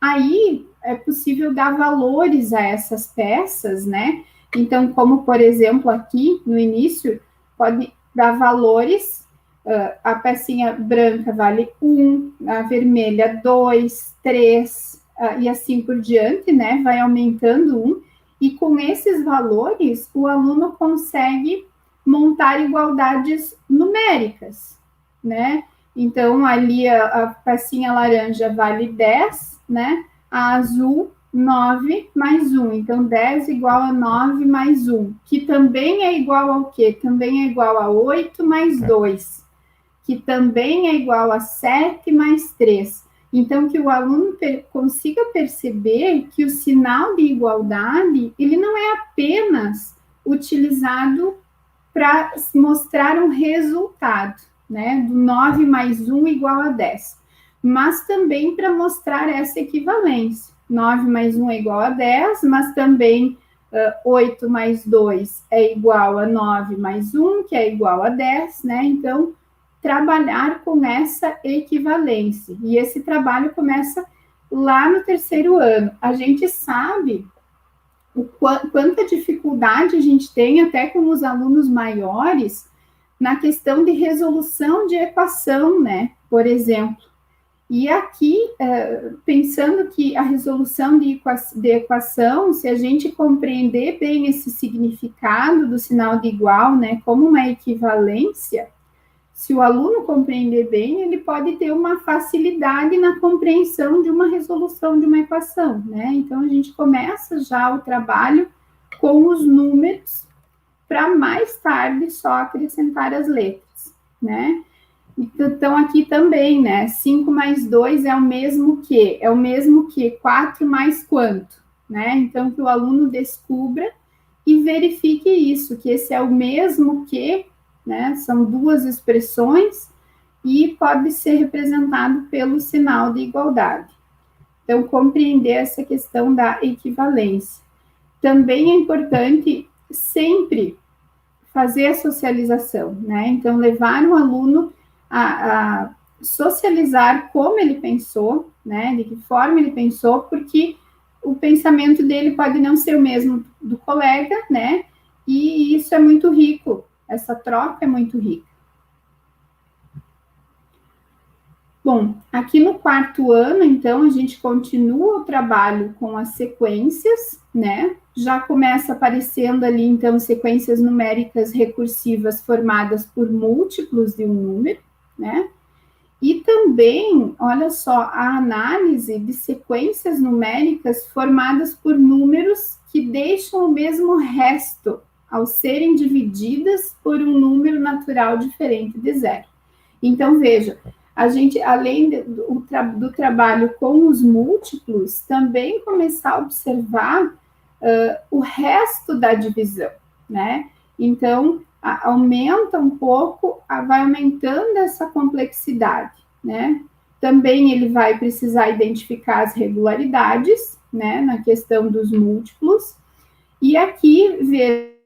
Aí, é possível dar valores a essas peças, né? Então, como, por exemplo, aqui no início, pode dar valores, a pecinha branca vale 1, a vermelha 2, 3, e assim por diante, né? Vai aumentando 1, e com esses valores, o aluno consegue montar igualdades numéricas, né? Então, ali a pecinha laranja vale 10, né? A azul, 9 mais 1. Então, 10 igual a 9 mais 1, que também é igual ao quê? Também é igual a 8 mais 2, que também é igual a 7 mais 3. Então, que o aluno consiga perceber que o sinal de igualdade, ele não é apenas utilizado para mostrar um resultado, né? Do 9 mais 1 igual a 10. Mas também para mostrar essa equivalência. 9 mais 1 é igual a 10, mas também 8 mais 2 é igual a 9 mais 1, que é igual a 10, né? Então, trabalhar com essa equivalência. E esse trabalho começa lá no terceiro ano. A gente sabe quanta dificuldade a gente tem até com os alunos maiores na questão de resolução de equação, né? Por exemplo. E aqui, pensando que a resolução de equação, se a gente compreender bem esse significado do sinal de igual, né, como uma equivalência, se o aluno compreender bem, ele pode ter uma facilidade na compreensão de uma resolução de uma equação, né? Então, a gente começa já o trabalho com os números para mais tarde só acrescentar as letras, né? Então, aqui também, né? 5 mais 2 é o mesmo que? É o mesmo que 4 mais quanto, né? Então, que o aluno descubra e verifique isso, que esse é o mesmo que, né? São duas expressões e pode ser representado pelo sinal de igualdade. Então, compreender essa questão da equivalência. Também é importante sempre fazer a socialização, né? Então, levar o aluno a socializar como ele pensou, né? De que forma ele pensou, porque o pensamento dele pode não ser o mesmo do colega, né? E isso é muito rico, essa troca é muito rica. Bom, aqui no 4º ano, então, a gente continua o trabalho com as sequências, né? Já começa aparecendo ali, então, sequências numéricas recursivas formadas por múltiplos de um número, né? E também, olha só, a análise de sequências numéricas formadas por números que deixam o mesmo resto ao serem divididas por um número natural diferente de zero. Então, veja, a gente, além do trabalho com os múltiplos, também começar a observar o resto da divisão, né? Então, aumenta um pouco, vai aumentando essa complexidade, né? Também ele vai precisar identificar as regularidades, né, na questão dos múltiplos, e aqui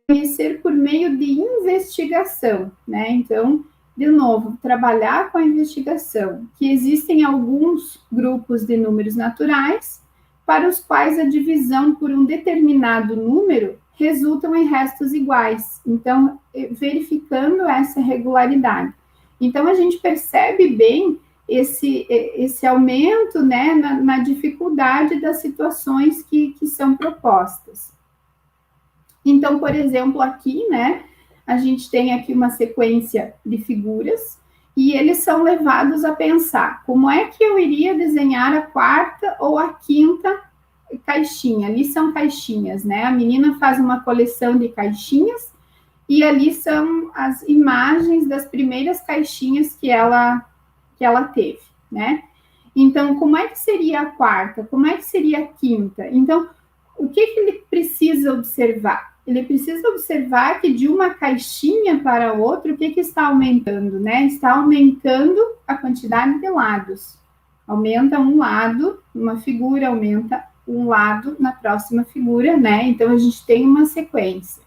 conhecer por meio de investigação, né? Então, de novo, trabalhar com a investigação, que existem alguns grupos de números naturais para os quais a divisão por um determinado número resultam em restos iguais. Então, verificando essa regularidade. Então, a gente percebe bem esse aumento, né, na dificuldade das situações que são propostas. Então, por exemplo, aqui, né, a gente tem aqui uma sequência de figuras e eles são levados a pensar como é que eu iria desenhar a 4ª ou a 5ª caixinha. Ali são caixinhas, né? A menina faz uma coleção de caixinhas e ali são as imagens das primeiras caixinhas que ela teve, né? Então, como é que seria a 4ª? Como é que seria a 5ª? Então, o que ele precisa observar? Ele precisa observar que de uma caixinha para outra, o que está aumentando, né? Está aumentando a quantidade de lados. Aumenta um lado, uma figura, aumenta um lado na próxima figura, né? Então, a gente tem uma sequência.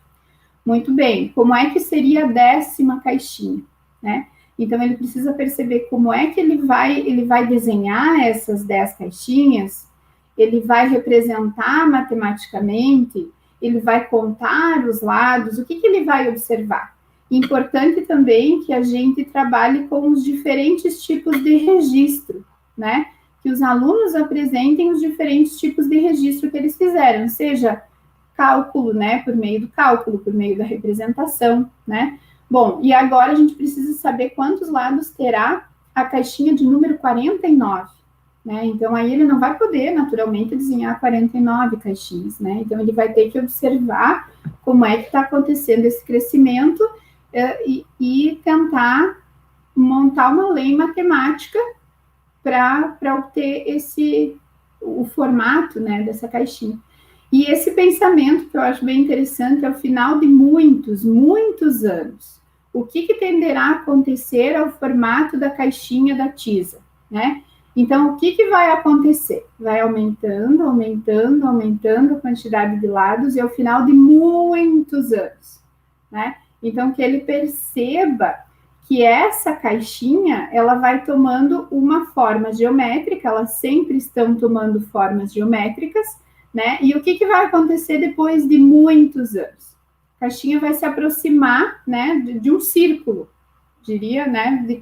Muito bem, como é que seria a 10ª caixinha, né? Então, ele precisa perceber como é que ele vai desenhar essas 10 caixinhas, ele vai representar matematicamente, ele vai contar os lados, o que ele vai observar? Importante também que a gente trabalhe com os diferentes tipos de registro, né? Que os alunos apresentem os diferentes tipos de registro que eles fizeram, seja cálculo, né? Por meio do cálculo, por meio da representação, né? Bom, e agora a gente precisa saber quantos lados terá a caixinha de número 49. Né? Então, aí ele não vai poder, naturalmente, desenhar 49 caixinhas, né? Então, ele vai ter que observar como é que está acontecendo esse crescimento e tentar montar uma lei matemática para obter o formato, né, dessa caixinha. E esse pensamento, que eu acho bem interessante, ao final de muitos, muitos anos, o que tenderá a acontecer ao formato da caixinha da TISA, né? Então, o que vai acontecer? Vai aumentando, aumentando, aumentando a quantidade de lados e ao final de muitos anos, né? Então, que ele perceba que essa caixinha, ela vai tomando uma forma geométrica, elas sempre estão tomando formas geométricas, né? E o que vai acontecer depois de muitos anos? A caixinha vai se aproximar, né, de um círculo, diria, né,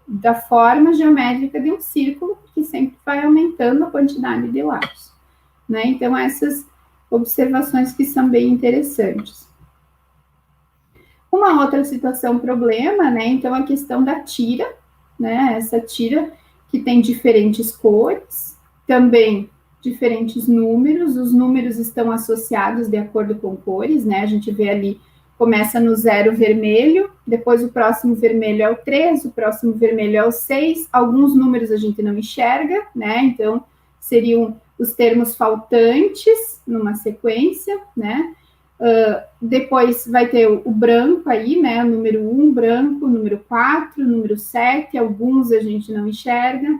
da forma geométrica de um círculo, que sempre vai aumentando a quantidade de lados, né? Então, essas observações que são bem interessantes. Uma outra situação problema, né? Então, a questão da tira, né? Essa tira que tem diferentes cores, também diferentes números, os números estão associados de acordo com cores, né? A gente vê ali, começa no 0 vermelho, depois o próximo vermelho é o 3, o próximo vermelho é o 6, alguns números a gente não enxerga, né? Então, seriam os termos faltantes numa sequência, né? Depois vai ter o branco aí, né? O número 1, branco, o número 4, o número 7, alguns a gente não enxerga,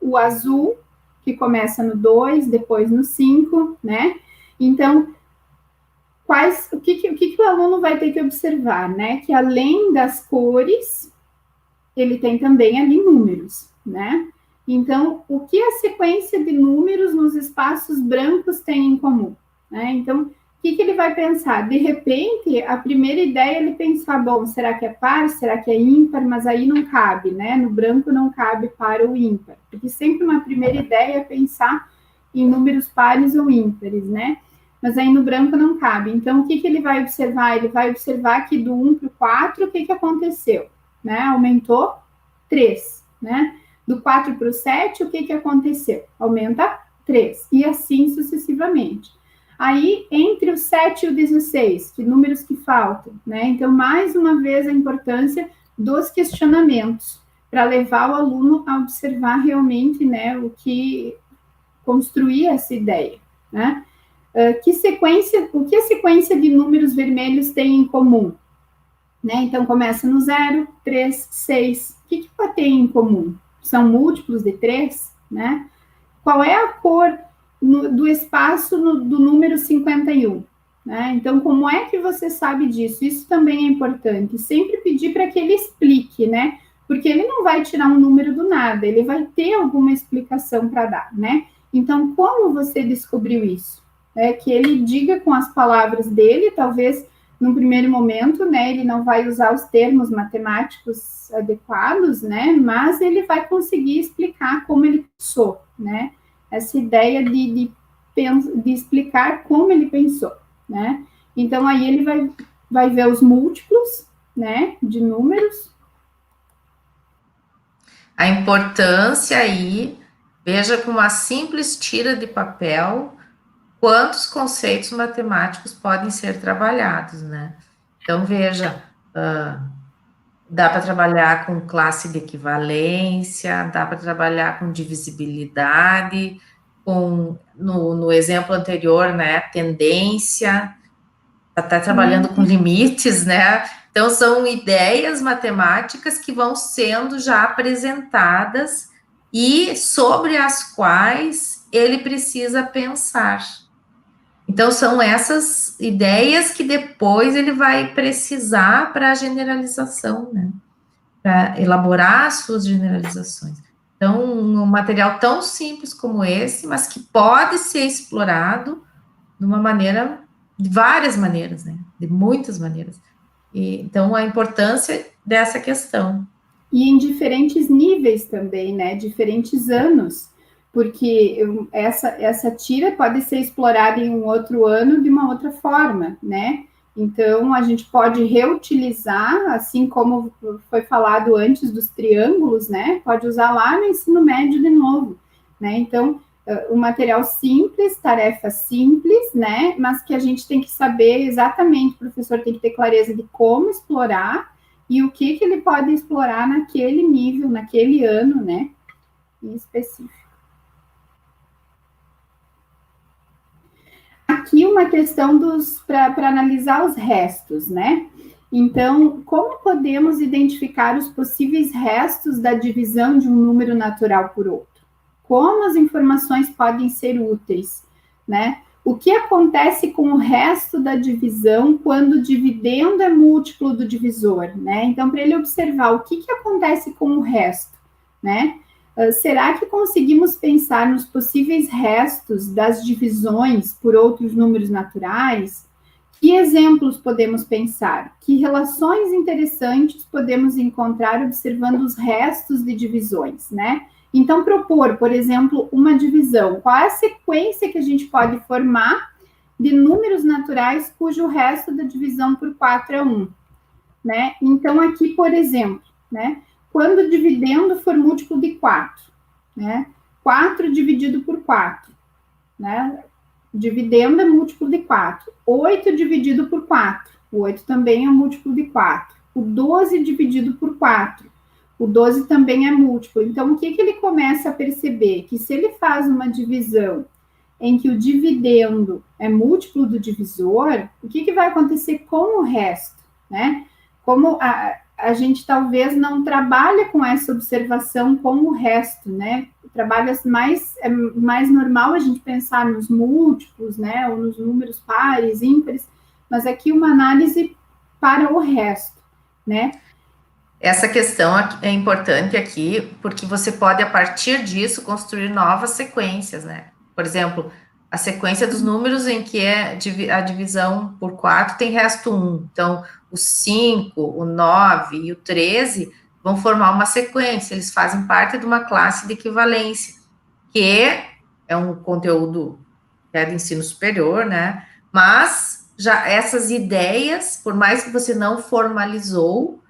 o azul, que começa no 2, depois no 5, né? Então, o que o aluno vai ter que observar, né? Que além das cores, ele tem também ali números, né? Então, o que a sequência de números nos espaços brancos tem em comum? Né? Então, o que ele vai pensar? De repente, a primeira ideia é ele pensar, bom, será que é par, será que é ímpar? Mas aí não cabe, né? No branco não cabe par ou ímpar, porque sempre uma primeira ideia é pensar em números pares ou ímpares, né? Mas aí no branco não cabe. Então, o que ele vai observar? Ele vai observar que do 1 para o 4, o que aconteceu? Né? Aumentou 3, né? Do 4 para o 7, o que aconteceu? Aumenta 3, e assim sucessivamente. Aí, entre o 7 e o 16, que números que faltam, né? Então, mais uma vez, a importância dos questionamentos, para levar o aluno a observar realmente, né, o que construir essa ideia, né? O que a sequência de números vermelhos tem em comum? Né? Então, começa no 0, 3, 6. O que tem em comum? São múltiplos de 3, né? Qual é a cor do espaço do número 51? Né? Então, como é que você sabe disso? Isso também é importante. Sempre pedir para que ele explique, né? Porque ele não vai tirar um número do nada, ele vai ter alguma explicação para dar, né? Então, como você descobriu isso? É que ele diga com as palavras dele, talvez num primeiro momento, né, ele não vai usar os termos matemáticos adequados, né, mas ele vai conseguir explicar como ele pensou, né, essa ideia de explicar como ele pensou, né. Então, aí ele vai ver os múltiplos, né, de números. A importância aí, veja com uma simples tira de papel, quantos conceitos matemáticos podem ser trabalhados, né? Então, veja, dá para trabalhar com classe de equivalência, dá para trabalhar com divisibilidade, no exemplo anterior, né, tendência, está trabalhando com limites, né? Então, são ideias matemáticas que vão sendo já apresentadas e sobre as quais ele precisa pensar. Então, são essas ideias que depois ele vai precisar para a generalização, né? Para elaborar as suas generalizações. Então, um material tão simples como esse, mas que pode ser explorado de uma maneira, de várias maneiras, né? De muitas maneiras. Então, a importância dessa questão. E em diferentes níveis também, né? Diferentes anos, porque essa tira pode ser explorada em um outro ano de uma outra forma, né? Então, a gente pode reutilizar, assim como foi falado antes dos triângulos, né? Pode usar lá no ensino médio de novo, né? Então, um material simples, tarefa simples, né? Mas que a gente tem que saber exatamente, o professor tem que ter clareza de como explorar e o que ele pode explorar naquele nível, naquele ano, né? Em específico. Aqui uma questão para analisar os restos, né? Então, como podemos identificar os possíveis restos da divisão de um número natural por outro? Como as informações podem ser úteis, né? O que acontece com o resto da divisão quando o dividendo é múltiplo do divisor, né? Então, para ele observar o que acontece com o resto, né? Será que conseguimos pensar nos possíveis restos das divisões por outros números naturais? Que exemplos podemos pensar? Que relações interessantes podemos encontrar observando os restos de divisões, né? Então, propor, por exemplo, uma divisão. Qual é a sequência que a gente pode formar de números naturais cujo resto da divisão por 4 é 1? Né? Então, aqui, por exemplo, né? Quando o dividendo for múltiplo de 4, né? 4 dividido por 4, né? Dividendo é múltiplo de 4. 8 dividido por 4. O 8 também é múltiplo de 4. O 12 dividido por 4. O 12 também é múltiplo. Então, o que ele começa a perceber? Que se ele faz uma divisão em que o dividendo é múltiplo do divisor, o que vai acontecer com o resto, né? Como a gente talvez não trabalha com essa observação com o resto, né? Trabalha é mais normal a gente pensar nos múltiplos, né? Ou nos números pares, ímpares, mas aqui uma análise para o resto, né? Essa questão é importante aqui, porque você pode, a partir disso, construir novas sequências, né? Por exemplo, a sequência dos números em que é a divisão por 4 tem resto 1. Então, o 5, o 9 e o 13 vão formar uma sequência, eles fazem parte de uma classe de equivalência, que é um conteúdo que é de ensino superior, né? Mas já essas ideias, por mais que você não formalizou,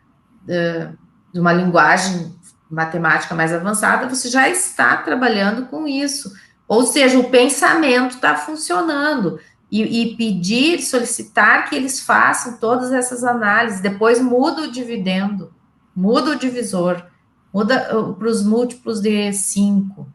de uma linguagem matemática mais avançada, você já está trabalhando com isso. Ou seja, o pensamento está funcionando. E pedir, solicitar que eles façam todas essas análises, depois muda o dividendo, muda o divisor, muda para os múltiplos de 5.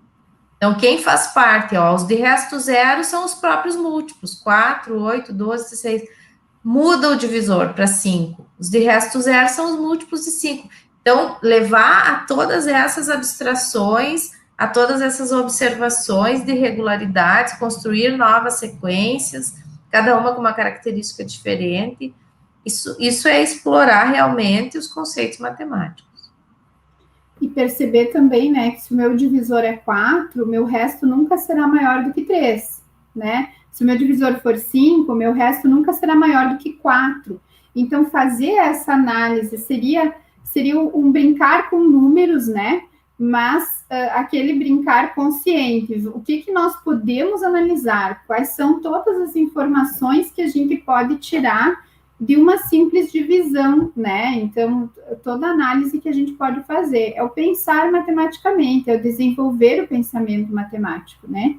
Então, quem faz parte, ó, os de resto zero são os próprios múltiplos, 4, 8, 12, 16. Muda o divisor para 5. Os de resto zero são os múltiplos de 5. Então, levar a todas essas abstrações, a todas essas observações de regularidades, construir novas sequências, cada uma com uma característica diferente, isso é explorar realmente os conceitos matemáticos. E perceber também, né, que se o meu divisor é 4, o meu resto nunca será maior do que 3, né? Se o meu divisor for 5, o meu resto nunca será maior do que 4. Então, fazer essa análise seria um brincar com números, né? Mas aquele brincar consciente. O que nós podemos analisar? Quais são todas as informações que a gente pode tirar de uma simples divisão, né? Então, toda análise que a gente pode fazer é o pensar matematicamente, é o desenvolver o pensamento matemático, né?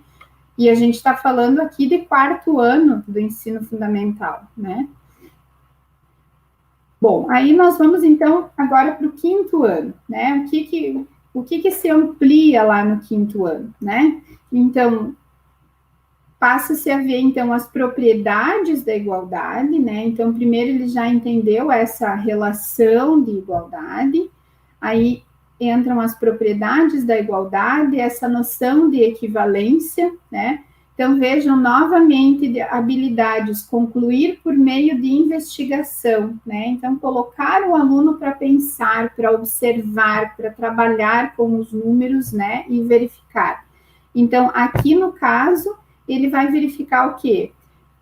E a gente está falando aqui de 4º ano do ensino fundamental, né? Bom, aí nós vamos, então, agora para o 5º ano, né? O que se amplia lá no 5º ano, né? Então, passa-se a ver, então, as propriedades da igualdade, né? Então, primeiro ele já entendeu essa relação de igualdade, aí entram as propriedades da igualdade, essa noção de equivalência, né? Então, vejam novamente habilidades, concluir por meio de investigação, né? Então, colocar o aluno para pensar, para observar, para trabalhar com os números, né? E verificar. Então, aqui no caso, ele vai verificar o quê?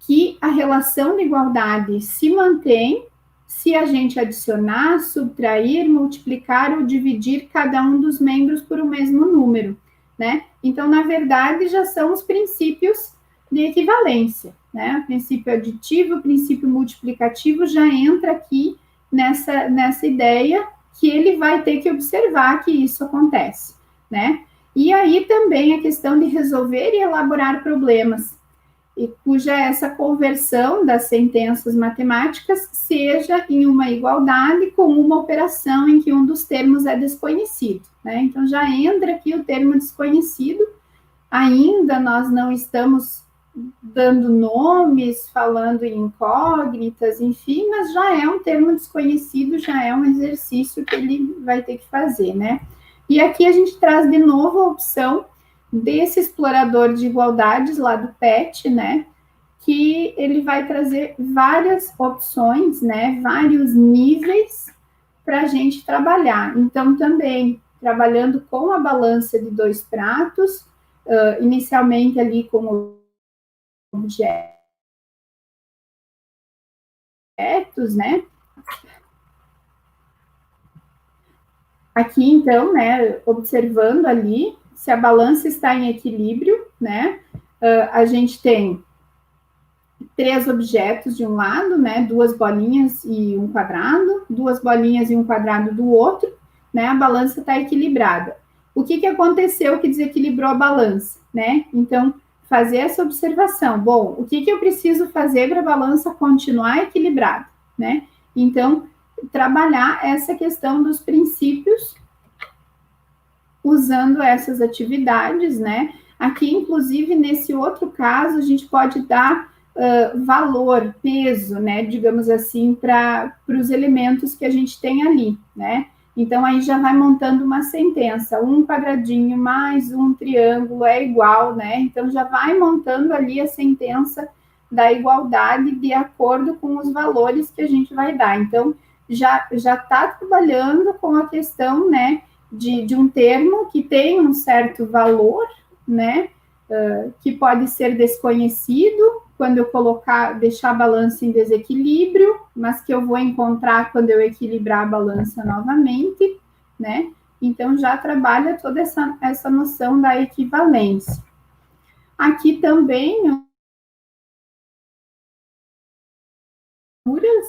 Que a relação de igualdade se mantém se a gente adicionar, subtrair, multiplicar ou dividir cada um dos membros por o mesmo número, né? Então, na verdade, já são os princípios de equivalência, né? O princípio aditivo, o princípio multiplicativo já entra aqui nessa ideia que ele vai ter que observar que isso acontece, né? E aí também a questão de resolver e elaborar problemas, e cuja essa conversão das sentenças matemáticas seja em uma igualdade com uma operação em que um dos termos é desconhecido, né? Então já entra aqui o termo desconhecido, ainda nós não estamos dando nomes, falando em incógnitas, enfim, mas já é um termo desconhecido, já é um exercício que ele vai ter que fazer, né? E aqui a gente traz de novo a opção desse explorador de igualdades lá do PET, né? Que ele vai trazer várias opções, né? Vários níveis para a gente trabalhar. Então, também trabalhando com a balança de 2 pratos, inicialmente ali com objetos, né? Aqui, então, né, observando ali, se a balança está em equilíbrio, né, a gente tem 3 objetos de um lado, né, 2 bolinhas e um quadrado, 2 bolinhas e um quadrado do outro, né, a balança está equilibrada. O que aconteceu que desequilibrou a balança, né? Então, fazer essa observação. Bom, o que eu preciso fazer para a balança continuar equilibrada, né? Então, trabalhar essa questão dos princípios usando essas atividades, né? Aqui, inclusive, nesse outro caso, a gente pode dar valor, peso, né? Digamos assim, para os elementos que a gente tem ali, né? Então, aí já vai montando uma sentença, um quadradinho mais um triângulo é igual, né? Então, já vai montando ali a sentença da igualdade de acordo com os valores que a gente vai dar. Então, já está trabalhando com a questão, né, de um termo que tem um certo valor, né, que pode ser desconhecido quando eu deixar a balança em desequilíbrio, mas que eu vou encontrar quando eu equilibrar a balança novamente, né? Então, já trabalha toda essa noção da equivalência. Aqui também,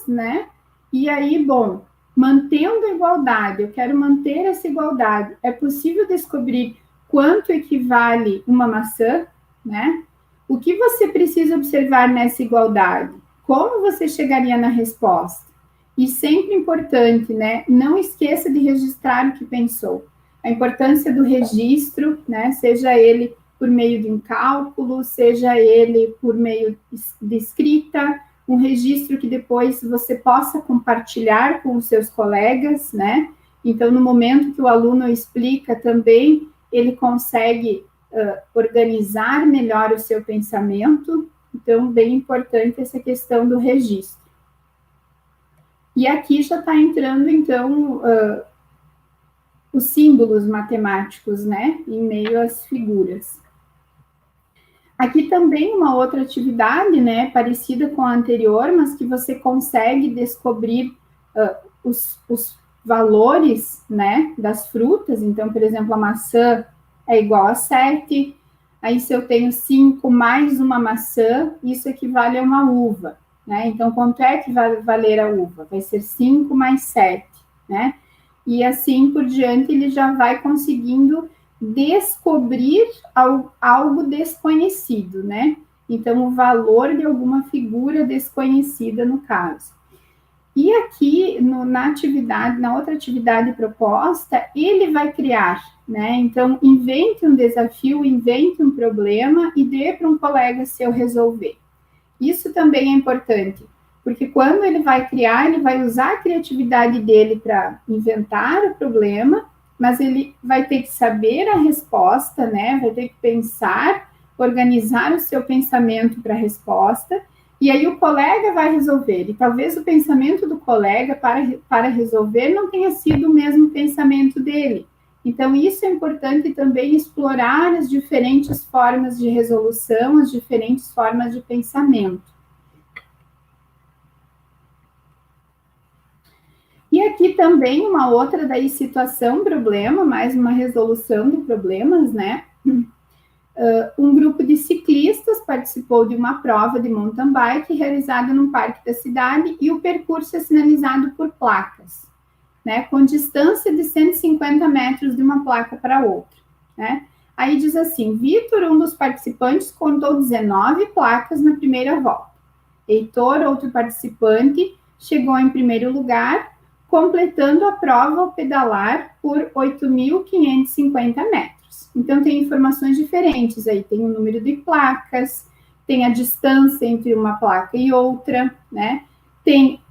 né? E aí, bom, mantendo a igualdade, eu quero manter essa igualdade. É possível descobrir quanto equivale uma maçã, né? O que você precisa observar nessa igualdade? Como você chegaria na resposta? E sempre importante, né? Não esqueça de registrar o que pensou. A importância do registro, né? Seja ele por meio de um cálculo, seja ele por meio de escrita, um registro que depois você possa compartilhar com os seus colegas, né? Então, no momento que o aluno explica também, ele consegue organizar melhor o seu pensamento. Então, bem importante essa questão do registro. E aqui já está entrando, então, os símbolos matemáticos, né? Em meio às figuras. Aqui também uma outra atividade, né, parecida com a anterior, mas que você consegue descobrir os valores, né, das frutas. Então, por exemplo, a maçã é igual a 7, aí se eu tenho 5 mais uma maçã, isso equivale a uma uva, né? Então, quanto é que vai valer a uva? Vai ser 5 mais 7, né? E assim por diante, ele já vai conseguindo descobrir algo desconhecido, né? Então, o valor de alguma figura desconhecida no caso. E aqui, na outra atividade proposta, ele vai criar, né? Então, invente um desafio, invente um problema e dê para um colega seu resolver. Isso também é importante, porque quando ele vai criar, ele vai usar a criatividade dele para inventar o problema, mas ele vai ter que saber a resposta, né? Vai ter que pensar, organizar o seu pensamento para a resposta, e aí o colega vai resolver. E talvez o pensamento do colega para resolver não tenha sido o mesmo pensamento dele. Então, isso é importante também explorar as diferentes formas de resolução, as diferentes formas de pensamento. E aqui também uma outra daí situação, problema, mais uma resolução de problemas, né? Um grupo de ciclistas participou de uma prova de mountain bike realizada num parque da cidade e o percurso é sinalizado por placas, né? Com distância de 150 metros de uma placa para outra, né? Aí diz assim, Vitor, um dos participantes, contou 19 placas na primeira volta. Heitor, outro participante, chegou em primeiro lugar, completando a prova ao pedalar por 8.550 metros. Então, tem informações diferentes aí, tem o número de placas, tem a distância entre uma placa e outra, né? Tem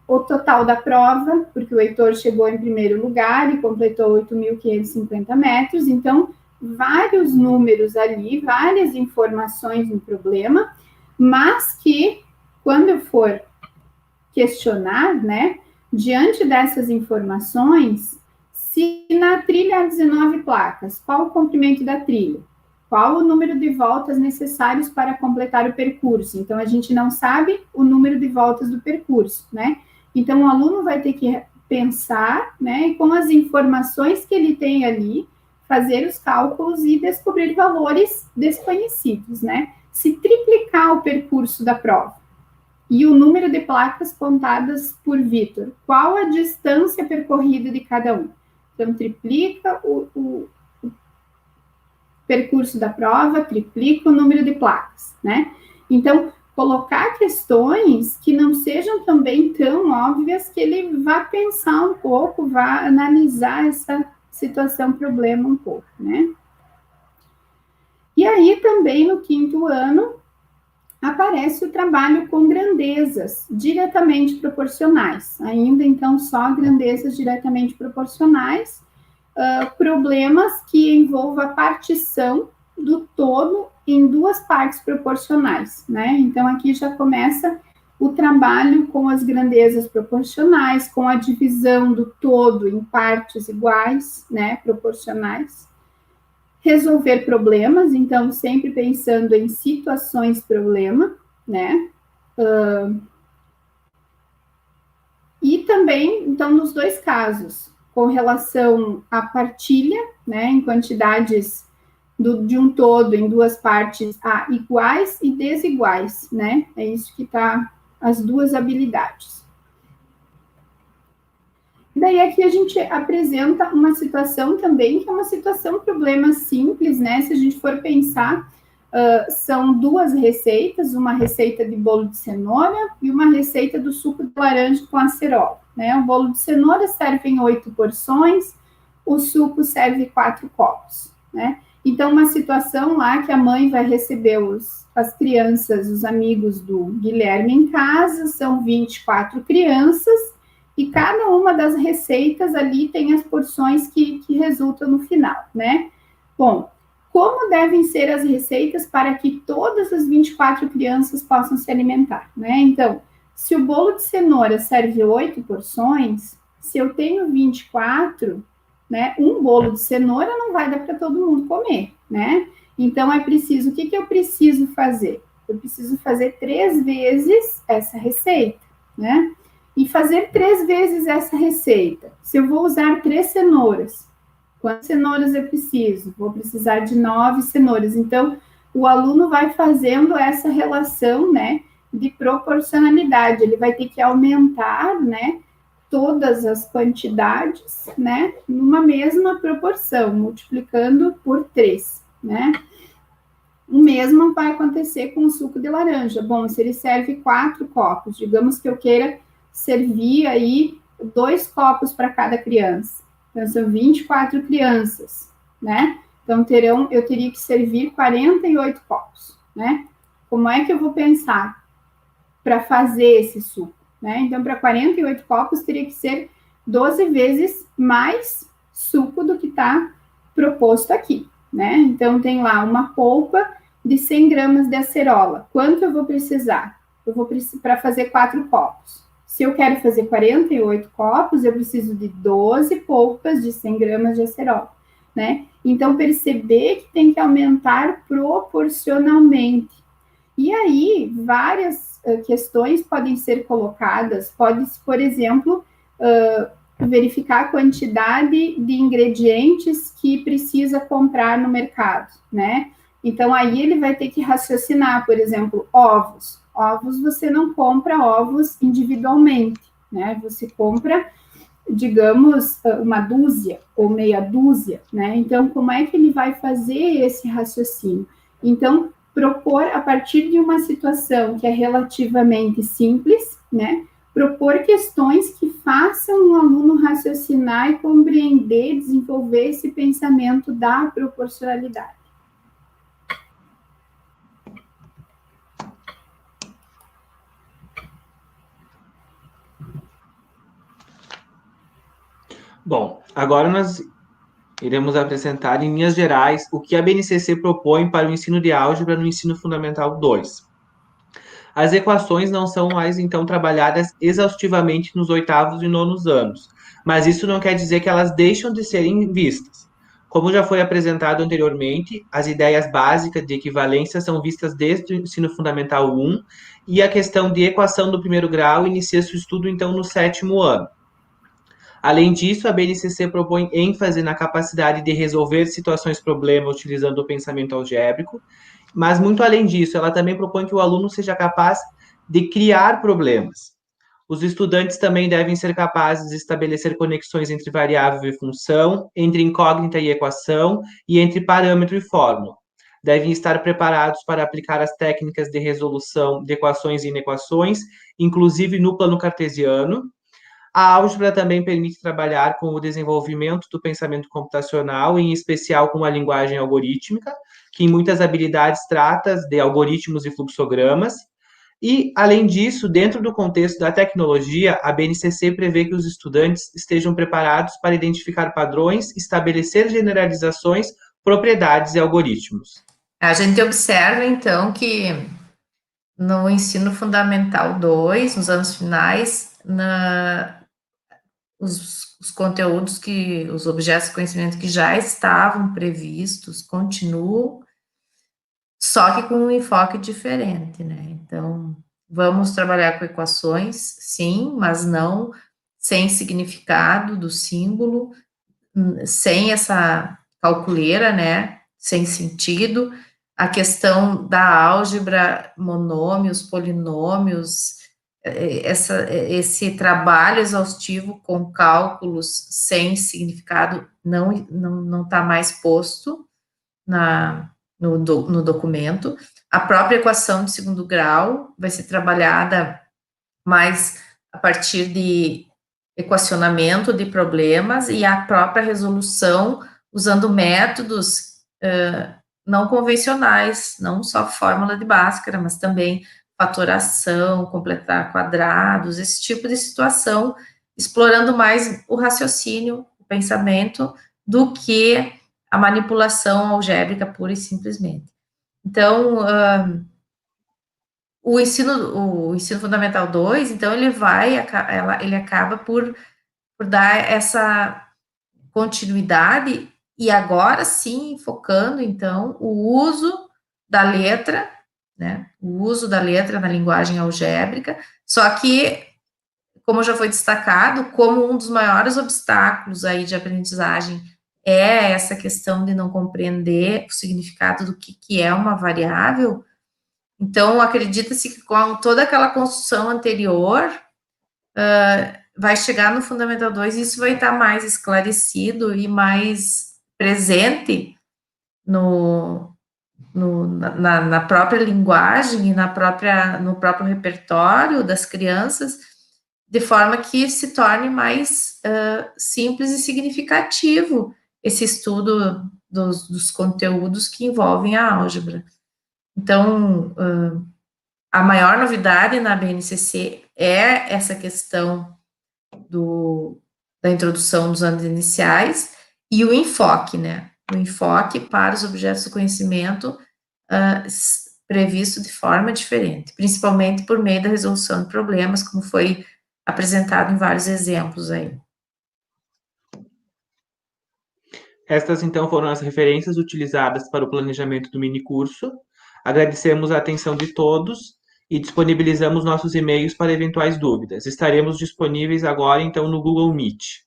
o total da prova, porque o Heitor chegou em primeiro lugar e completou 8.550 metros, então, vários números ali, várias informações no problema, mas que, quando eu for questionar, né, diante dessas informações, se na trilha há 19 placas, qual o comprimento da trilha? Qual o número de voltas necessários para completar o percurso? Então, a gente não sabe o número de voltas do percurso, né? Então, o aluno vai ter que pensar, né, e com as informações que ele tem ali, fazer os cálculos e descobrir valores desconhecidos, né? Se triplicar o percurso da prova, e o número de placas contadas por Vitor. Qual a distância percorrida de cada um? Então, triplica o percurso da prova, triplica o número de placas, né? Então, colocar questões que não sejam também tão óbvias que ele vá pensar um pouco, vá analisar essa situação, problema um pouco, né? E aí, também, no 5º ano, aparece o trabalho com grandezas diretamente proporcionais, ainda então só grandezas diretamente proporcionais, problemas que envolvam a partição do todo em 2 partes proporcionais, né? Então, aqui já começa o trabalho com as grandezas proporcionais, com a divisão do todo em partes iguais, né, proporcionais. Resolver problemas, então sempre pensando em situações problema, né? E também, então, nos dois casos, com relação à partilha, né, em quantidades de um todo em duas partes iguais e desiguais, né? É isso que está as duas habilidades. Daí aqui a gente apresenta uma situação também, que é uma situação problema simples, né? Se a gente for pensar, são duas receitas, uma receita de bolo de cenoura e uma receita do suco de laranja com acerola, né? O bolo de cenoura serve em 8 porções, o suco serve 4 copos, né? Então, uma situação lá que a mãe vai receber as crianças, os amigos do Guilherme em casa, são 24 crianças, e cada uma das receitas ali tem as porções que resultam no final, né? Bom, como devem ser as receitas para que todas as 24 crianças possam se alimentar, né? Então, se o bolo de cenoura serve 8 porções, se eu tenho 24, né, um bolo de cenoura não vai dar para todo mundo comer, né? Então, é preciso, o que eu preciso fazer? Eu preciso fazer 3 vezes essa receita, né? E fazer 3 vezes essa receita. Se eu vou usar 3 cenouras, quantas cenouras eu preciso? Vou precisar de 9 cenouras. Então, o aluno vai fazendo essa relação, né, de proporcionalidade. Ele vai ter que aumentar, né, todas as quantidades, né, numa mesma proporção, multiplicando por 3, né? O mesmo vai acontecer com o suco de laranja. Bom, se ele serve 4 copos, digamos que eu queira servir aí 2 copos para cada criança. Então, são 24 crianças, né? Então, eu teria que servir 48 copos, né? Como é que eu vou pensar para fazer esse suco, né? Então, para 48 copos, teria que ser 12 vezes mais suco do que está proposto aqui, né? Então, tem lá uma polpa de 100 gramas de acerola. Quanto eu vou precisar? Eu vou precisar para fazer 4 copos. Se eu quero fazer 48 copos, eu preciso de 12 polpas de 100 gramas de acerola, né? Então, perceber que tem que aumentar proporcionalmente. E aí, várias questões podem ser colocadas, pode-se, por exemplo, verificar a quantidade de ingredientes que precisa comprar no mercado, né? Então, aí ele vai ter que raciocinar, por exemplo, ovos. Ovos, você não compra ovos individualmente, né? Você compra, digamos, uma dúzia ou meia dúzia, né? Então, como é que ele vai fazer esse raciocínio? Então, propor, a partir de uma situação que é relativamente simples, né? Propor questões que façam o aluno raciocinar e compreender, desenvolver esse pensamento da proporcionalidade. Bom, agora nós iremos apresentar, em linhas gerais, o que a BNCC propõe para o ensino de álgebra no ensino fundamental 2. As equações não são mais, então, trabalhadas exaustivamente nos 8º e 9º anos, mas isso não quer dizer que elas deixam de serem vistas. Como já foi apresentado anteriormente, as ideias básicas de equivalência são vistas desde o ensino fundamental 1 e a questão de equação do primeiro grau inicia seu estudo, então, no 7º ano. Além disso, a BNCC propõe ênfase na capacidade de resolver situações-problema utilizando o pensamento algébrico, mas, muito além disso, ela também propõe que o aluno seja capaz de criar problemas. Os estudantes também devem ser capazes de estabelecer conexões entre variável e função, entre incógnita e equação, e entre parâmetro e fórmula. Devem estar preparados para aplicar as técnicas de resolução de equações e inequações, inclusive no plano cartesiano. A álgebra também permite trabalhar com o desenvolvimento do pensamento computacional, em especial com a linguagem algorítmica, que em muitas habilidades trata de algoritmos e fluxogramas. E, além disso, dentro do contexto da tecnologia, a BNCC prevê que os estudantes estejam preparados para identificar padrões, estabelecer generalizações, propriedades e algoritmos. A gente observa, então, que no ensino fundamental 2, nos anos finais, os conteúdos os objetos de conhecimento que já estavam previstos continuam, só que com um enfoque diferente, né? Então, vamos trabalhar com equações, sim, mas não sem significado do símbolo, sem essa calculeira, né? Sem sentido. A questão da álgebra, monômios, polinômios, esse trabalho exaustivo com cálculos sem significado não está mais posto no documento. A própria equação de segundo grau vai ser trabalhada mais a partir de equacionamento de problemas e a própria resolução usando métodos não convencionais, não só fórmula de Bhaskara, mas também fatoração, completar quadrados, esse tipo de situação, explorando mais o raciocínio, o pensamento, do que a manipulação algébrica pura e simplesmente. Então, o ensino fundamental 2, então, ele acaba por dar essa continuidade e agora sim focando, então, o uso da letra, né, o uso da letra na linguagem algébrica, só que, como já foi destacado, como um dos maiores obstáculos aí de aprendizagem é essa questão de não compreender o significado do que é uma variável, então acredita-se que com toda aquela construção anterior, vai chegar no Fundamental 2 e isso vai estar mais esclarecido e mais presente na própria linguagem e no próprio repertório das crianças, de forma que se torne mais simples e significativo esse estudo dos conteúdos que envolvem a álgebra. Então, a maior novidade na BNCC é essa questão da introdução dos anos iniciais e o enfoque, né? O enfoque para os objetos do conhecimento previsto de forma diferente, principalmente por meio da resolução de problemas, como foi apresentado em vários exemplos aí. Estas, então, foram as referências utilizadas para o planejamento do minicurso. Agradecemos a atenção de todos e disponibilizamos nossos e-mails para eventuais dúvidas. Estaremos disponíveis agora, então, no Google Meet.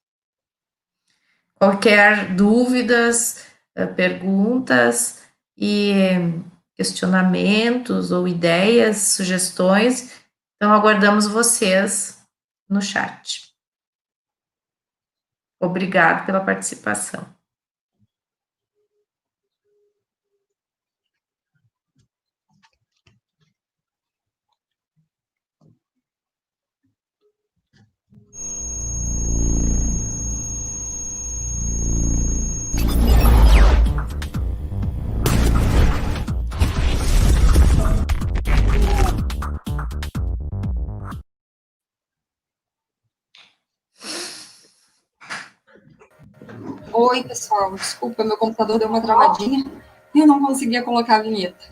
Qualquer dúvidas, perguntas e questionamentos ou ideias, sugestões, então aguardamos vocês no chat. Obrigado pela participação. Oi, pessoal, desculpa, meu computador deu uma travadinha e eu não conseguia colocar a vinheta.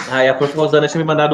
A prof. Rosana tinha me mandado